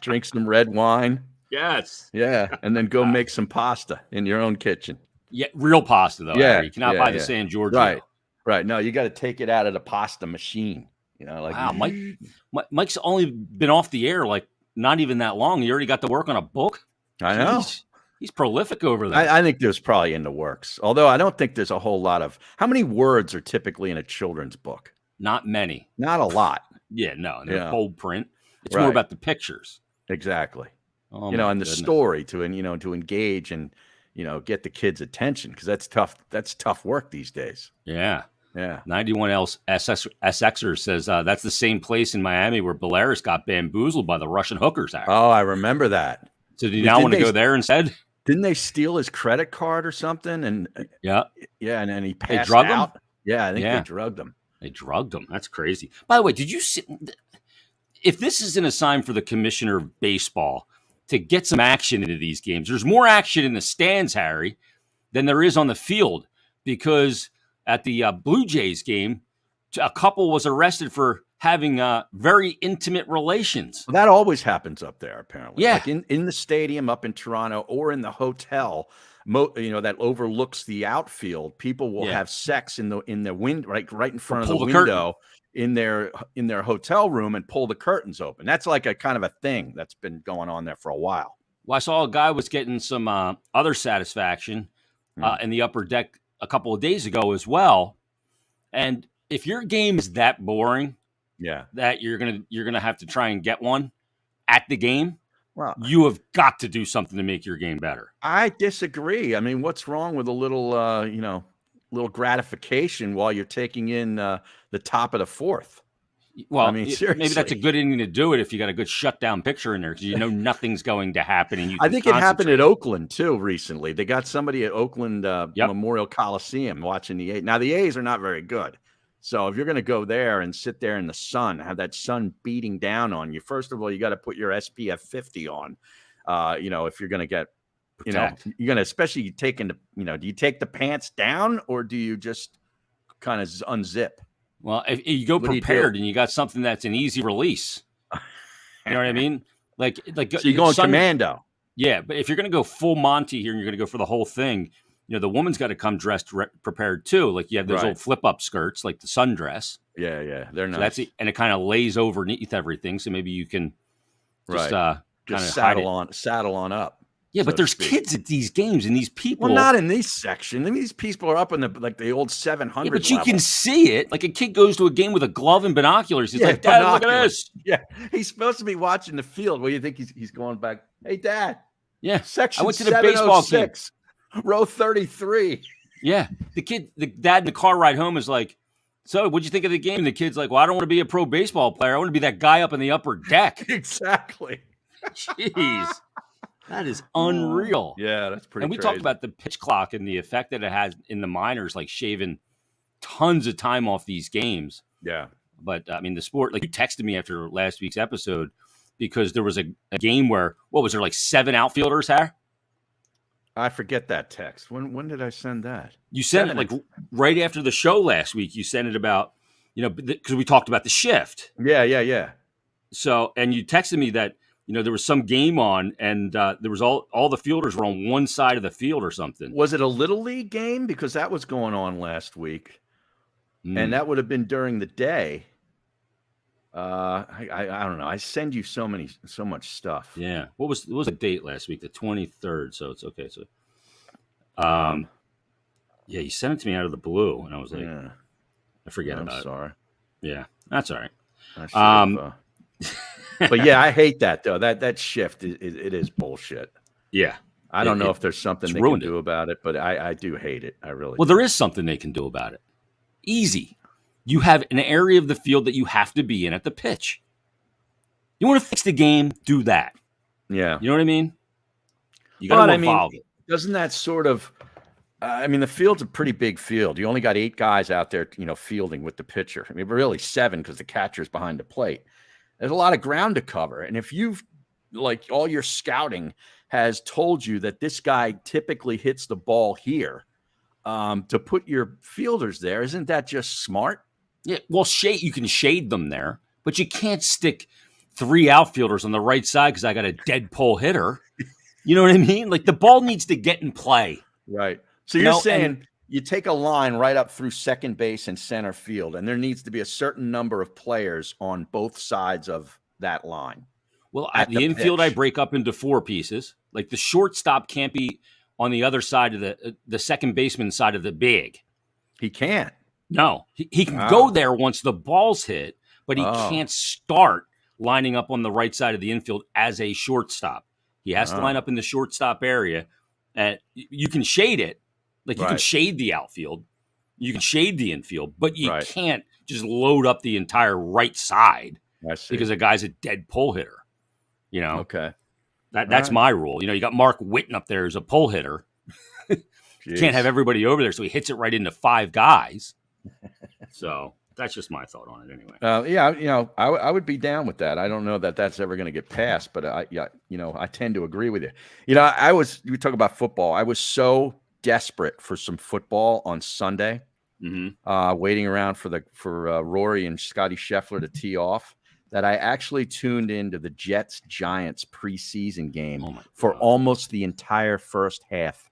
Drink some red wine. Yes. Yeah, and then go make some pasta in your own kitchen. Yeah, real pasta though. Yeah, Harry. You cannot buy the San Giorgio. Right. No, you got to take it out of the pasta machine. Like wow, Mike's only been off the air like not even that long. He already got to work on a book. I know. He's prolific over there. I think there's probably in the works. Although I don't think there's a whole lot of. How many words are typically in a children's book? Not many. Not a lot. Yeah, no. They're bold print. It's right. more about the pictures. Exactly. Oh, and the story to engage and get the kids' attention, because that's tough. That's tough work these days. Yeah. Yeah. 91 else SXer says that's the same place in Miami where Belaris got bamboozled by the Russian hookers. Oh, I remember that. So do you now want to go there instead? Didn't they steal his credit card or something? And yeah, and then he passed drugged out. Him? Yeah, I think they drugged him. They drugged him. That's crazy. By the way, did you see? If this isn't a sign for the commissioner of baseball to get some action into these games, there's more action in the stands, Harry, than there is on the field, because at the Blue Jays game, a couple was arrested for having very intimate relations. Well, that always happens up there, apparently. Yeah. Like in the stadium up in Toronto or in the hotel, that overlooks the outfield, people will have sex in the window, right in front of the window in their hotel room, and pull the curtains open. That's like a kind of a thing that's been going on there for a while. Well, I saw a guy was getting some other satisfaction in the upper deck a couple of days ago as well. And if your game is that boring, that you're gonna have to try and get one at the game, well, you have got to do something to make your game better. I disagree. I mean, what's wrong with a little little gratification while you're taking in the top of the fourth? Well, I mean, seriously. Maybe that's a good inning to do it if you got a good shutdown picture in there, because nothing's going to happen. And I think it happened at Oakland too recently. They got somebody at Oakland Memorial Coliseum watching the A's. Now the A's are not very good, so if you're going to go there and sit there in the sun, have that sun beating down on you, first of all, you got to put your SPF 50 on. If you're going to get, you're going to, especially taking the, do you take the pants down or do you just kind of unzip? Well, if you go prepared and you got something that's an easy release, you know what I mean? Like so you're going commando. Yeah, but if you're going to go full Monty here and you're going to go for the whole thing, the woman's got to come dressed prepared too. Like you have those old flip up skirts, like the sundress. Yeah, they're nice. So that's it, and it kind of lays underneath everything. So maybe you can just just saddle on up. Yeah, but there's kids at these games, and these people. Well, not in this section. I mean, these people are up in the old 700. Yeah, but you can see it. Like a kid goes to a game with a glove and binoculars. He's like, Dad, look at this. Yeah, he's supposed to be watching the field. What do you think he's going back? Hey, Dad. Yeah, section. I went to the baseball game, row 33. Yeah, the dad in the car ride home is like, so what'd you think of the game? And the kid's like, well, I don't want to be a pro baseball player. I want to be that guy up in the upper deck. Exactly. Jeez. That is unreal. Yeah, that's pretty. And we talked about the pitch clock and the effect that it has in the minors, like shaving tons of time off these games. Yeah. But I mean, the sport, like you texted me after last week's episode because there was a game where, what was there, like 7 outfilders, Harry? I forget that text. When did I send that? You sent it like right after the show last week. You sent it about, because we talked about the shift. Yeah. So, and you texted me that, there was some game on, and there was all the fielders were on one side of the field or something. Was it a Little League game? Because that was going on last week, and that would have been during the day. I don't know. I send you so much stuff. Yeah. What was the date last week? The 23rd. So it's okay. So, yeah, you sent it to me out of the blue, and I was like, I forget about it. I'm sorry. Yeah, that's all right. But yeah, I hate that though. That shift it is bullshit. Yeah, I don't know if there's something they can do about it, but I do hate it. I really. Well, there is something they can do about it. Easy. You have an area of the field that you have to be in at the pitch. You want to fix the game? Do that. Yeah. You know what I mean? You got to evolve it. Doesn't that sort of? I mean, the field's a pretty big field. You only got 8 guys out there, fielding with the pitcher. I mean, really 7 because the catcher's behind the plate. There's a lot of ground to cover. And if you've, like, all your scouting has told you that this guy typically hits the ball here, to put your fielders there, isn't that just smart? Yeah. Well, you can shade them there, but you can't stick 3 outfielders on the right side because I got a dead pull hitter. You know what I mean? Like the ball needs to get in play. Right. So you're saying you take a line right up through second base and center field, and there needs to be a certain number of players on both sides of that line. Well, at the infield, I break up into 4 pieces. Like the shortstop can't be on the other side of the second baseman side of the big. He can't. No, he can go there once the ball's hit, but he can't start lining up on the right side of the infield as a shortstop. He has to line up in the shortstop area, and you can shade it. Like you can shade the outfield, you can shade the infield, but you can't just load up the entire right side because a guy's a dead pull hitter. You know, that's my rule. You know, you got Mark Whitten up there as a pull hitter. You can't have everybody over there, so he hits it right into 5 guys. So that's just my thought on it, anyway. Yeah, you know, I would be down with that. I don't know that that's ever going to get passed, but I tend to agree with you. You know, we talk about football. I was so desperate for some football on Sunday, waiting around for Rory and Scotty Scheffler to tee off, that I actually tuned into the Jets-Giants preseason game for almost the entire first half.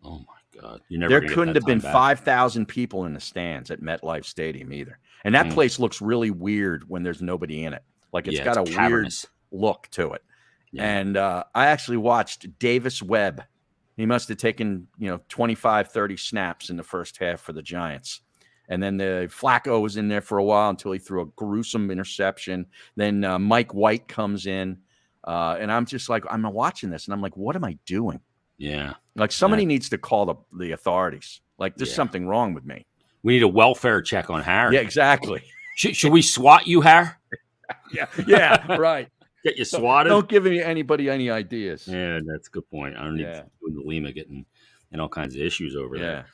Oh my God! There couldn't have been 5,000 people in the stands at MetLife Stadium either, and that place looks really weird when there's nobody in it. Like it's got a cavernous weird look to it. Yeah. And I actually watched Davis Webb. He must have taken 25, 30 snaps in the first half for the Giants. And then the Flacco was in there for a while until he threw a gruesome interception. Then Mike White comes in, and I'm just like, I'm watching this, and I'm like, what am I doing? Yeah, like somebody needs to call the authorities. Like there's something wrong with me. We need a welfare check on Harry. Yeah, exactly. Should we swat you, Harry? yeah, right. Get you swatted. Don't give anybody any ideas. Yeah, that's a good point. I don't need to do the Lima getting all kinds of issues over there.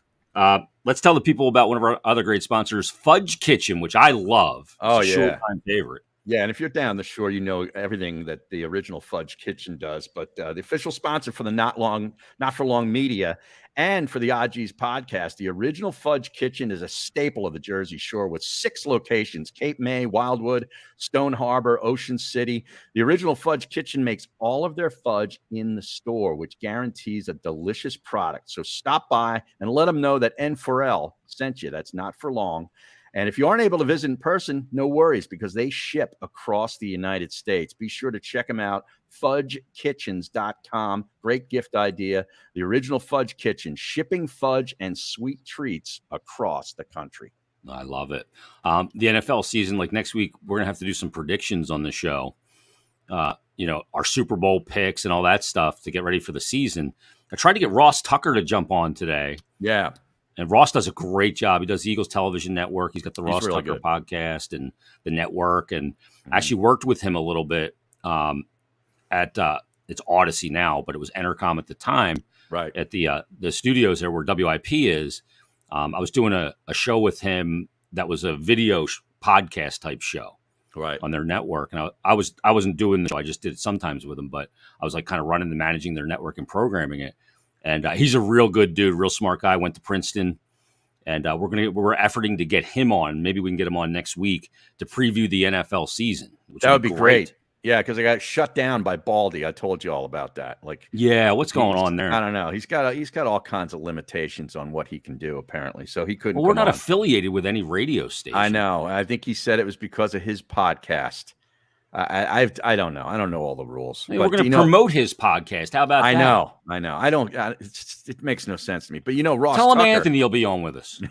Let's tell the people about one of our other great sponsors, Fudge Kitchen, which I love. It's a Showtime favorite. Yeah, and if you're down the shore, you know everything that the original Fudge Kitchen does. But the official sponsor for the Not For Long media and for the Odgies podcast, the original Fudge Kitchen is a staple of the Jersey Shore with 6 locations: Cape May, Wildwood, Stone Harbor, Ocean City. The original Fudge Kitchen makes all of their fudge in the store, which guarantees a delicious product. So stop by and let them know that N4L sent you. That's Not For Long. And if you aren't able to visit in person, no worries, because they ship across the United States. Be sure to check them out, fudgekitchens.com. Great gift idea. The original Fudge Kitchen, shipping fudge and sweet treats across the country. I love it. The NFL season, like next week, we're going to have to do some predictions on the show. Our Super Bowl picks and all that stuff to get ready for the season. I tried to get Ross Tucker to jump on today. Yeah. And Ross does a great job. He does the Eagles Television Network. He's got the Ross Tucker podcast and the network. And I actually worked with him a little bit at it's Odyssey now, but it was Entercom at the time. Right. At the studios there where WIP is. I was doing a show with him that was a video podcast type show. Right. On their network. And I wasn't doing the show. I just did it sometimes with him, but I was like kind of running and managing their network and programming it. And he's a real good dude, real smart guy. Went to Princeton, and we're efforting to get him on. Maybe we can get him on next week to preview the NFL season. That would be great. Yeah, because I got shut down by Baldy. I told you all about that. What's going on there? I don't know. He's got all kinds of limitations on what he can do. Apparently, so he couldn't. Well, we're not affiliated with any radio station. I know. I think he said it was because of his podcast. I don't know. I don't know all the rules. Hey, we're going to promote his podcast. How about that? I know. I don't. It makes no sense to me. But Ross. Tell him Tucker, Anthony will be on with us.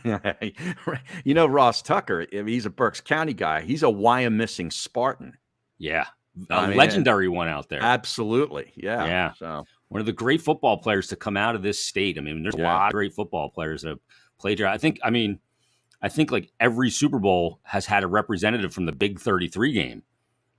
Ross Tucker. He's a Berks County guy. He's a Wyomissing Spartan. Yeah, legendary one out there. Absolutely. Yeah. Yeah. So one of the great football players to come out of this state. I mean, there's a lot of great football players that have played here. I think like every Super Bowl has had a representative from the Big 33 game.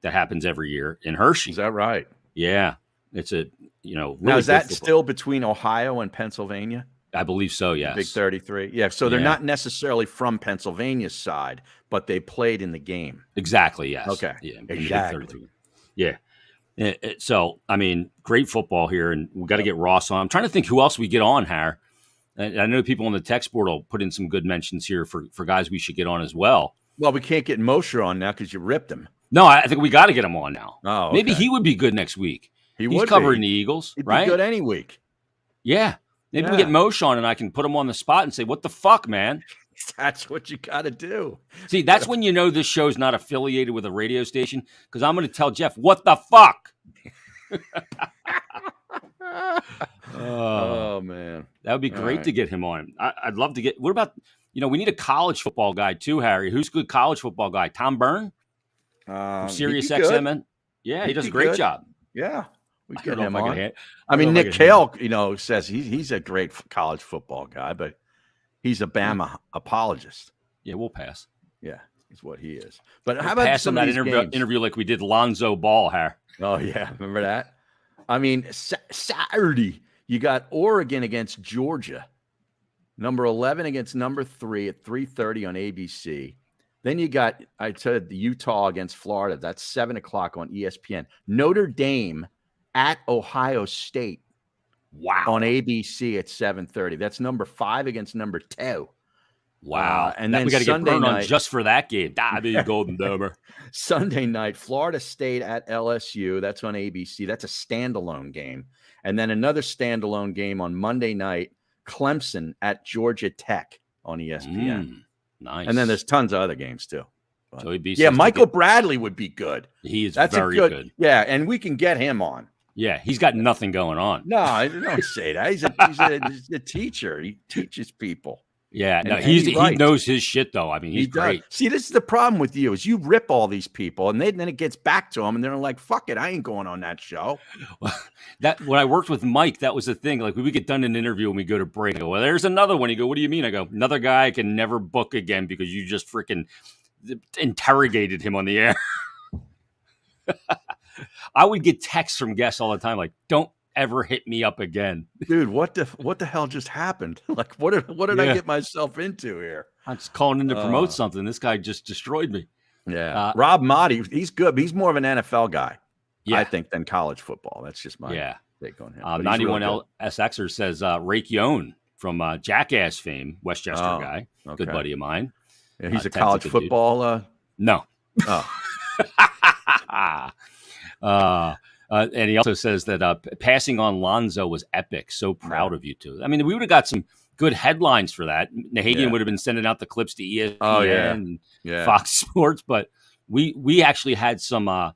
That happens every year in Hershey. Is that right? Yeah. It's a, really now, is that still between Ohio and Pennsylvania? I believe so, yes. Big 33. Yeah. So they're not necessarily from Pennsylvania's side, but they played in the game. Exactly, yes. Okay. Yeah. Exactly. Yeah. So, I mean, great football here, and we got to get Ross on. I'm trying to think who else we get on, Har. I know people on the text board will put in some good mentions here for guys we should get on as well. Well, we can't get Mosher on now because you ripped him. No, I think we got to get him on now. Oh, maybe okay. he would be good next week. He's would covering be. the Eagles, He'd right? be good any week. Yeah. Maybe we get Moshe on and I can put him on the spot and say, what the fuck, man? That's what you got to do. See, that's when you know this show's not affiliated with a radio station, because I'm going to tell Jeff, what the fuck? Oh, man. That would be great to get him on. I'd love to get – what about – we need a college football guy too, Harry. Who's a good college football guy? Tom Byrne? From Sirius XM? Yeah, he does a great job. Yeah. We get him on. I mean, Nick Kale, says he's a great college football guy, but he's a Bama apologist. Yeah, we'll pass. Yeah, is what he is. But how about some of that interview like we did Lonzo Ball, Harry? Oh, yeah. Remember that? I mean, Saturday, you got Oregon against Georgia, number 11 against number 3 at 3:30 on ABC. Then you got, I said, the Utah against Florida. That's 7 o'clock on ESPN. Notre Dame at Ohio State. Wow. On ABC at 7:30. That's number 5 against number 2. Wow. And then we got to get Byrne on just for that game. Be a Golden Domer. Sunday night, Florida State at LSU. That's on ABC. That's a standalone game. And then another standalone game on Monday night, Clemson at Georgia Tech on ESPN. Nice. And then there's tons of other games too. But, Michael Bradley would be good. He is very good. Yeah, and we can get him on. Yeah, he's got nothing going on. No, I don't say that. He's a teacher. He teaches people. Yeah, no, he knows his shit though. I mean, he's great. See, this is the problem with you is you rip all these people, and then it gets back to them, and they're like, "Fuck it, I ain't going on that show." That when I worked with Mike, that was the thing. Like we would get done an interview and we go to break. I go, well, there's another one. You go, what do you mean? I go, another guy I can never book again because you just freaking interrogated him on the air. I would get texts from guests all the time, like, "Don't ever hit me up again." Dude, what the hell just happened? Like, what did I get myself into here? I'm just calling in to promote something. This guy just destroyed me. Yeah. Rob Motti, he's good, but he's more of an NFL guy, I think, than college football. That's just my take on him. 91LSXer says Rake Yohn from Jackass fame, Westchester guy, good buddy of mine. Yeah, he's a college football. No. And he also says that passing on Lonzo was epic. So proud of you two. I mean, we would have got some good headlines for that. Nahagian would have been sending out the clips to ESPN and Fox Sports, but we actually had some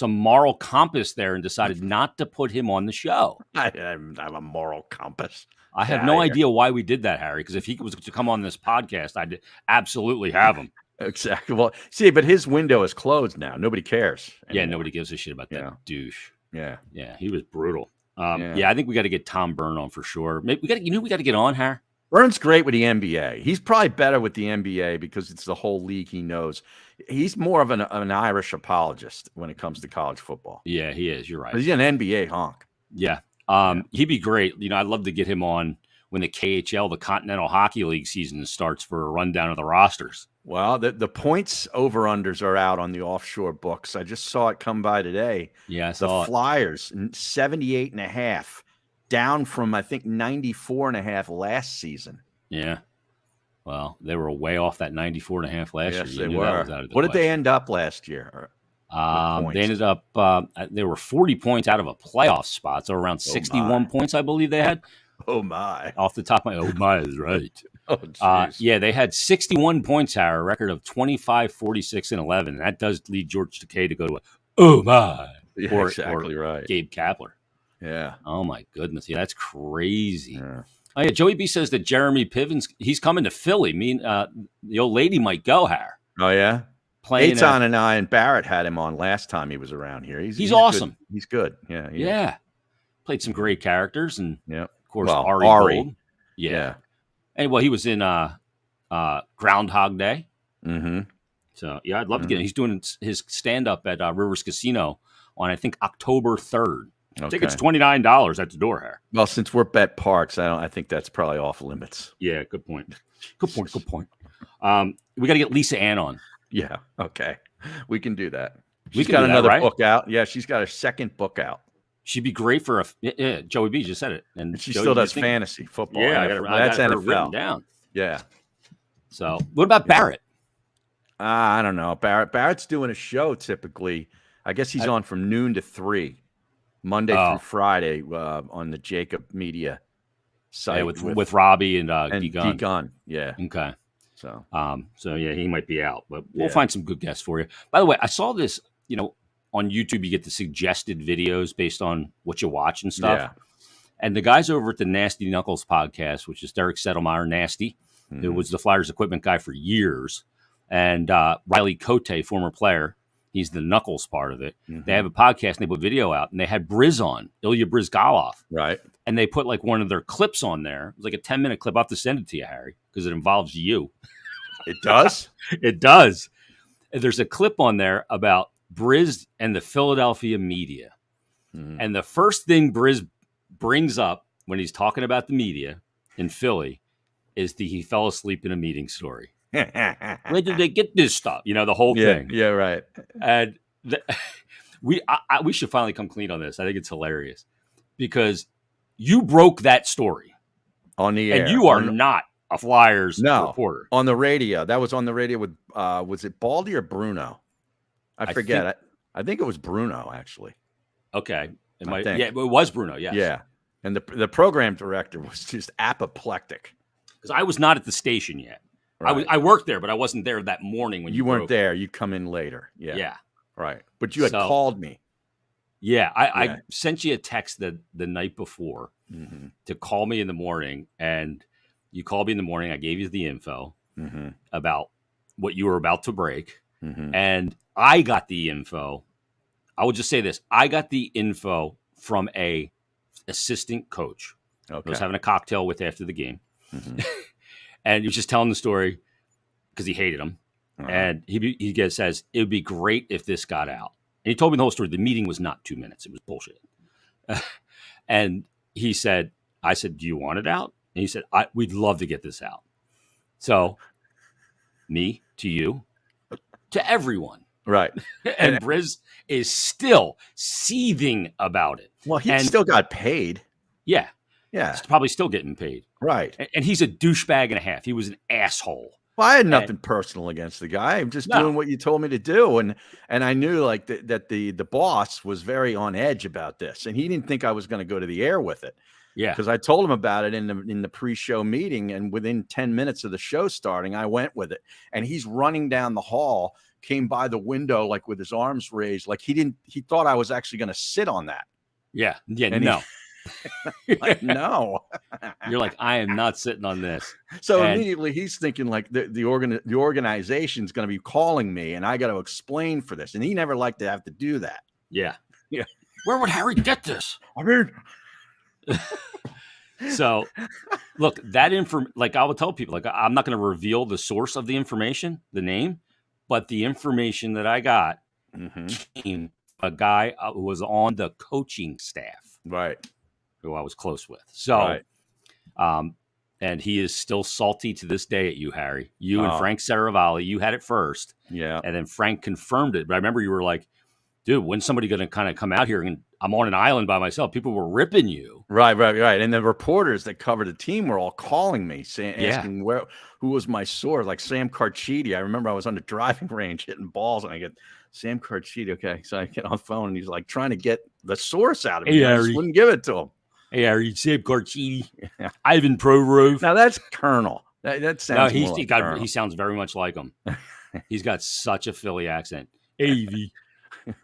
moral compass there and decided not to put him on the show. I have a moral compass. I have no idea why we did that, Harry, because if he was to come on this podcast, I'd absolutely have him. Exactly. Well, see, but his window is closed now. Nobody cares anymore. Yeah, nobody gives a shit about that douche. Yeah. Yeah, he was brutal. I think we got to get Tom Byrne on for sure. Maybe we got to get on, Harry. Byrne's great with the NBA. He's probably better with the NBA because it's the whole league he knows. He's more of an Irish apologist when it comes to college football. Yeah, he is. You're right. He's an NBA honk. Yeah. He'd be great. I'd love to get him on when the KHL, the Continental Hockey League season starts for a rundown of the rosters. Well, the points over-unders are out on the offshore books. I just saw it come by today. Yeah, I saw the Flyers, 78.5, down from, I think, 94.5 last season. Yeah. Well, they were way off that 94.5 last year. Yes, they were. What did they end up last year? They ended up, they were 40 points out of a playoff spot, so around 61 points, I believe they had. Oh, my. Off the top of my, my is right. Oh, they had 61 points, a record of 25, 46, and 11. And that does lead George Takei to go to a, oh, my. Yeah, exactly right. Gabe Kapler. Yeah. Oh, my goodness. Yeah, that's crazy. Yeah. Oh, yeah, Joey B says that Jeremy Pivens, he's coming to Philly. The old lady might go, Harry. Oh, yeah? Eitan and I and Barrett had him on last time he was around here. He's awesome. Good. He's good. Yeah. Yeah. Played some great characters. And, of course, Ari Gold. Yeah. And, he was in Groundhog Day. Mm-hmm. So, yeah, I'd love to get him. He's doing his stand-up at Rivers Casino on, I think, October 3rd. Okay. Tickets $29 at the door here. Well, since we're Bet Parks, I think that's probably off limits. Yeah, good point. Good point. We got to get Lisa Ann on. Yeah, okay. We can do that. She's got another book out. Yeah, she's got a second book out. She'd be great for Joey B just said it. And she still does fantasy football. Yeah, that's NFL. NFL. Down. Yeah. So what about Barrett? I don't know. Barrett's doing a show typically. I guess he's on from noon to 3, Monday through Friday, on the Jacob Media site with Robbie and D Gunn. Yeah. Okay. So yeah, he might be out, but we'll find some good guests for you. By the way, I saw this, on YouTube, you get the suggested videos based on what you watch and stuff. Yeah. And the guys over at the Nasty Knuckles podcast, which is Derek Settlemeyer, Nasty, who was the Flyers equipment guy for years, and Riley Cote, former player, he's the Knuckles part of it. They have a podcast and they put video out, and they had Briz on, Ilya Bryzgalov. Right. And they put like one of their clips on there. It was like a 10-minute clip. I'll have to send it to you, Harry, because it involves you. It does? It does. And there's a clip on there about Briz and the Philadelphia media. And the first thing Briz brings up when he's talking about the media in Philly is he fell asleep in a meeting story. Where did they get this stuff? The whole thing. Yeah, right. And we should finally come clean on this. I think it's hilarious because you broke that story on the air. And you are not a Flyers reporter. On the radio. That was on the radio with, was it Baldy or Bruno? I forget. I think it was Bruno, actually. Okay. It was Bruno, yes. Yeah. And the program director was just apoplectic. Because I was not at the station yet. Right. I worked there, but I wasn't there that morning when you weren't there. You come in later. Yeah. Yeah. Right. But you had called me. Yeah. I sent you a text the night before to call me in the morning. And you called me in the morning. I gave you the info about what you were about to break. And I got the info. I will just say this. I got the info from a assistant coach. Okay. I was having a cocktail with after the game. And he was just telling the story because he hated him. And he says, it would be great if this got out. And he told me the whole story. The meeting was not 2 minutes. It was bullshit. And I said, do you want it out? And he said, we'd love to get this out. So me to you, to everyone. Right. And Briz is still seething about it. Well, he still got paid. Yeah. Yeah. He's probably still getting paid. Right. And he's a douchebag and a half. He was an asshole. Well, I had nothing personal against the guy. I'm just doing what you told me to do. And I knew that the boss was very on edge about this. And he didn't think I was going to go to the air with it. Yeah. Because I told him about it in the pre-show meeting. And within 10 minutes of the show starting, I went with it. And he's running down the hall, came by the window like with his arms raised. Like he thought I was actually going to sit on that. Yeah. Yeah. And no. Like, no. You're like, I am not sitting on this. So immediately he's thinking like the organization's going to be calling me and I got to explain for this. And he never liked to have to do that. Yeah. Yeah. Where would Harry get this? I mean, so look, that like I would tell people, like, I'm not going to reveal the source of the information, the name, but the information that I got came a guy who was on the coaching staff. Right. Who I was close with. So, and he is still salty to this day at you, Harry. You and Frank Saravalli, you had it first. Yeah. And then Frank confirmed it. But I remember you were like, dude, when's somebody going to kind of come out here and I'm on an island by myself? People were ripping you. Right. And the reporters that covered the team were all calling me, asking who was my source, like Sam Carchidi. I remember I was on the driving range hitting balls and I get Sam Carchidi. Okay. So I get on the phone and he's like trying to get the source out of me. I just wouldn't give it to him. Hey, Harry, Sam Carchidi, Ivan Provorov. Now that's Colonel. That sounds he sounds very much like him. He's got such a Philly accent. Avy,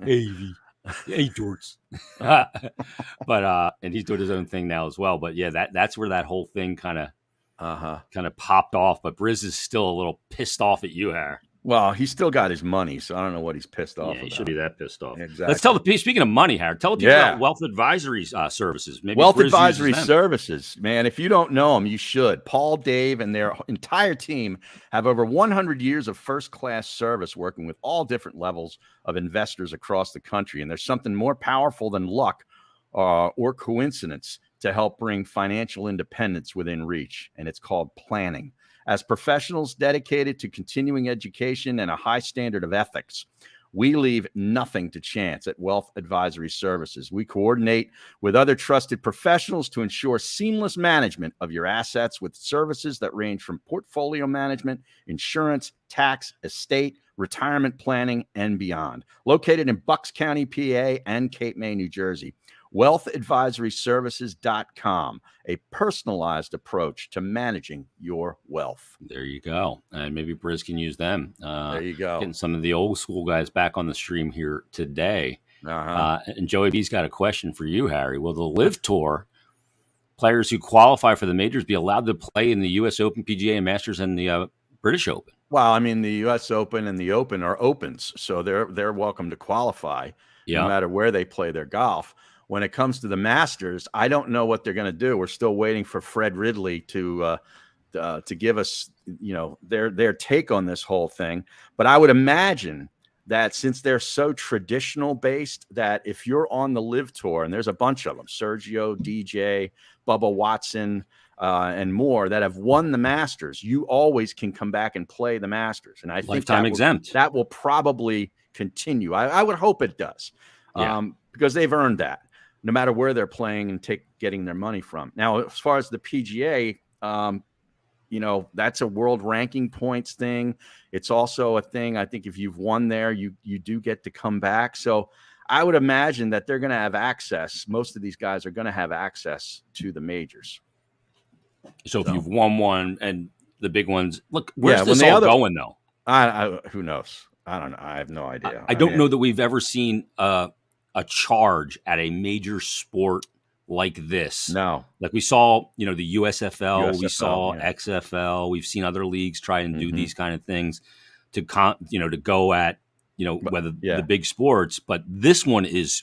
hey, George. But and he's doing his own thing now as well. But yeah, that's where that whole thing kind of popped off. But Briz is still a little pissed off at you, Harry. Well, he's still got his money, so I don't know what he's pissed off about. He should be that pissed off. Exactly. Let's tell the people, speaking of money, Howard, tell the people about Wealth Advisory Services. Maybe Wealth Advisory Services, man. If you don't know them, you should. Paul, Dave, and their entire team have over 100 years of first-class service working with all different levels of investors across the country. And there's something more powerful than luck or coincidence to help bring financial independence within reach, and it's called planning. As professionals dedicated to continuing education and a high standard of ethics, we leave nothing to chance at Wealth Advisory Services. We coordinate with other trusted professionals to ensure seamless management of your assets with services that range from portfolio management, insurance, tax, estate, retirement planning, and beyond. Located in Bucks County, PA, and Cape May, New Jersey. WealthAdvisoryServices.com, a personalized approach to managing your wealth. There you go. And maybe Briz can use them. There you go. Getting some of the old school guys back on the stream here today. Uh-huh. And Joey B's got a question for you, Harry. Will the Live Tour players who qualify for the majors be allowed to play in the U.S. Open, PGA, and Masters, and the British Open? Well, I mean, the U.S. Open and the Open are opens, so they're welcome to qualify no matter where they play their golf. When it comes to the Masters, I don't know what they're going to do. We're still waiting for Fred Ridley to give us, their take on this whole thing. But I would imagine that since they're so traditional based, that if you're on the Live Tour, and there's a bunch of them, Sergio, DJ, Bubba Watson, and more that have won the Masters, you always can come back and play the Masters. And I think lifetime exempt. That will probably continue. I would hope it does, because they've earned that, no matter where they're playing and getting their money from. Now, as far as the PGA, that's a world ranking points thing. It's also a thing. I think if you've won there, you do get to come back. So I would imagine that they're going to have access. Most of these guys are going to have access to the majors. So if you've won one and the big ones, look, where's this all going though? Who knows? I don't know. I have no idea. I don't know that we've ever seen a charge at a major sport like this. No. Like we saw, the USFL, we saw XFL, we've seen other leagues try and do these kind of things to go at, whether the big sports, but this one is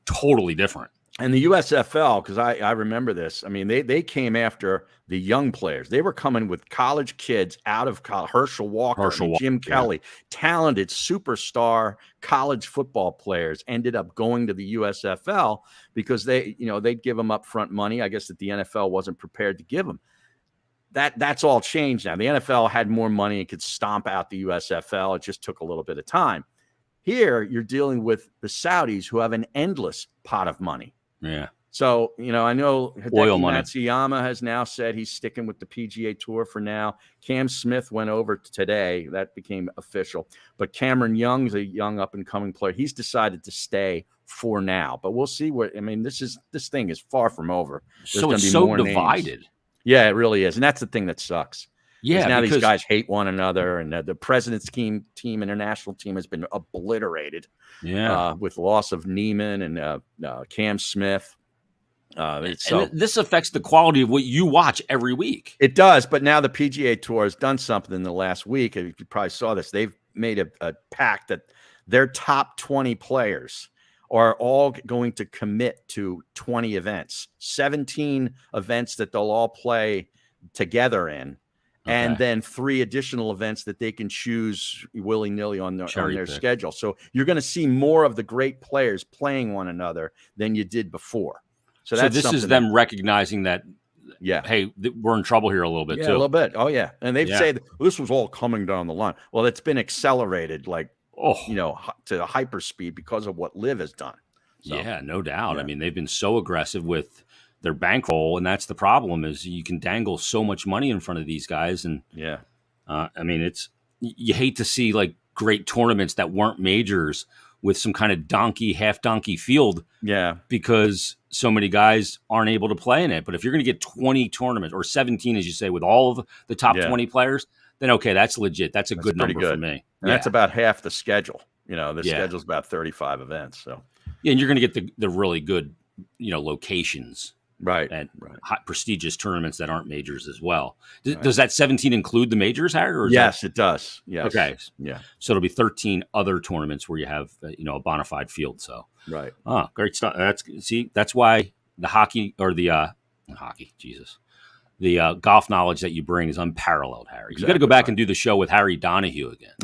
totally different. And the USFL, because I remember this. I mean, they came after the young players. They were coming with college kids out of college. Herschel Walker, Jim Kelly, talented superstar college football players ended up going to the USFL because they'd give them upfront money. I guess that the NFL wasn't prepared to give them. That's all changed now. The NFL had more money and could stomp out the USFL. It just took a little bit of time. Here, you're dealing with the Saudis who have an endless pot of money. Yeah. So, I know Oil money. Matsuyama has now said he's sticking with the PGA Tour for now. Cam Smith went over today. That became official. But Cameron Young's a young up-and-coming player. He's decided to stay for now. But we'll see this thing is far from over. So it's so divided. Names. Yeah, it really is. And that's the thing that sucks. Yeah, now these guys hate one another, and the president's team, international team, has been obliterated. Yeah, with loss of Neiman and Cam Smith. This affects the quality of what you watch every week. It does, but now the PGA Tour has done something in the last week. You probably saw this. They've made a pact that their top 20 players are all going to commit to 20 events, 17 events that they'll all play together in. And then 3 additional events that they can choose willy-nilly on their schedule. So you're going to see more of the great players playing one another than you did before. So this is them recognizing that, hey, we're in trouble here a little bit, too. A little bit. Oh, yeah. And they've said this was all coming down the line. Well, it's been accelerated, to hyperspeed because of what Liv has done. So, yeah, no doubt. Yeah. I mean, they've been so aggressive with their bankroll, and that's the problem, is you can dangle so much money in front of these guys. And you hate to see like great tournaments that weren't majors with some kind of half donkey field. Yeah. Because so many guys aren't able to play in it. But if you're going to get 20 tournaments or 17, as you say, with all of the top 20 players, then okay, that's legit. That's a good number for me. And that's about half the schedule. The schedule's about 35 events. So and you're going to get the really good, locations. Right. And hot, prestigious tournaments that aren't majors as well. Does that 17 include the majors, Harry? Or yes, it does. Yes. Okay. Yeah. So it'll be 13 other tournaments where you have, a bona fide field. So, right. Oh, great stuff. That's why the hockey or the golf knowledge that you bring is unparalleled, Harry. Exactly. You got to go back and do the show with Harry Donahue again.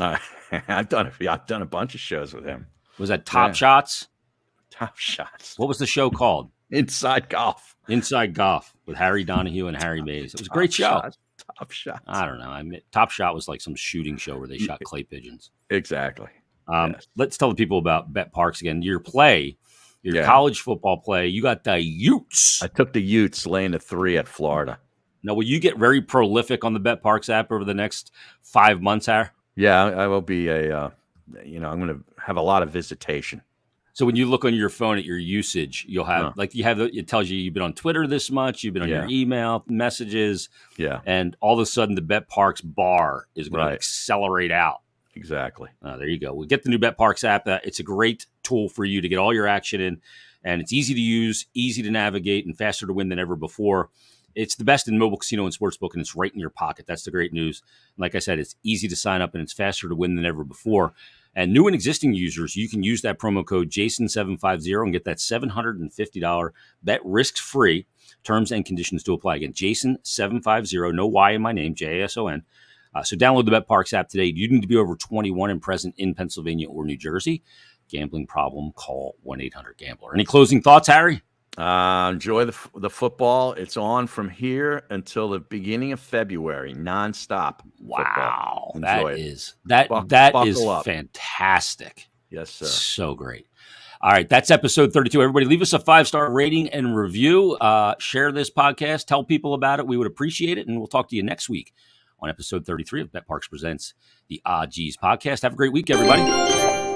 I've done a bunch of shows with him. Was that Top Shots? Top Shots. What was the show called? Inside Golf with Harry Donahue and Harry Mays. It was a great show. Top Shot. I don't know. Top Shot was like some shooting show where they shot clay pigeons. Exactly. Let's tell the people about Bet Parks again. Your college football play, you got the Utes. I took the Utes laying a 3 at Florida. Now, will you get very prolific on the Bet Parks app over the next 5 months, Harry? Yeah, I will be I'm going to have a lot of visitation. So when you look on your phone at your usage, you'll have it tells you you've been on Twitter this much, you've been on your email messages, and all of a sudden the BetParks bar is going to accelerate out. Exactly. There you go. We get the new BetParks app. It's a great tool for you to get all your action in, and it's easy to use, easy to navigate, and faster to win than ever before. It's the best in mobile casino and sportsbook, and it's right in your pocket. That's the great news. And like I said, it's easy to sign up, and it's faster to win than ever before. And new and existing users, you can use that promo code Jason750 and get that $750 bet risk-free. Terms and conditions to apply. Again, Jason750, no Y in my name, Jason. So download the BetParks app today. You need to be over 21 and present in Pennsylvania or New Jersey. Gambling problem, call 1-800-GAMBLER. Any closing thoughts, Harry? Enjoy the football. It's on from here until the beginning of February, nonstop. Wow, that is fantastic. Yes, sir. So great. All right, that's episode 32. Everybody, leave us a 5-star rating and review. Share this podcast. Tell people about it. We would appreciate it, and we'll talk to you next week on episode 33 of BetParks Presents the Odds podcast. Have a great week, everybody.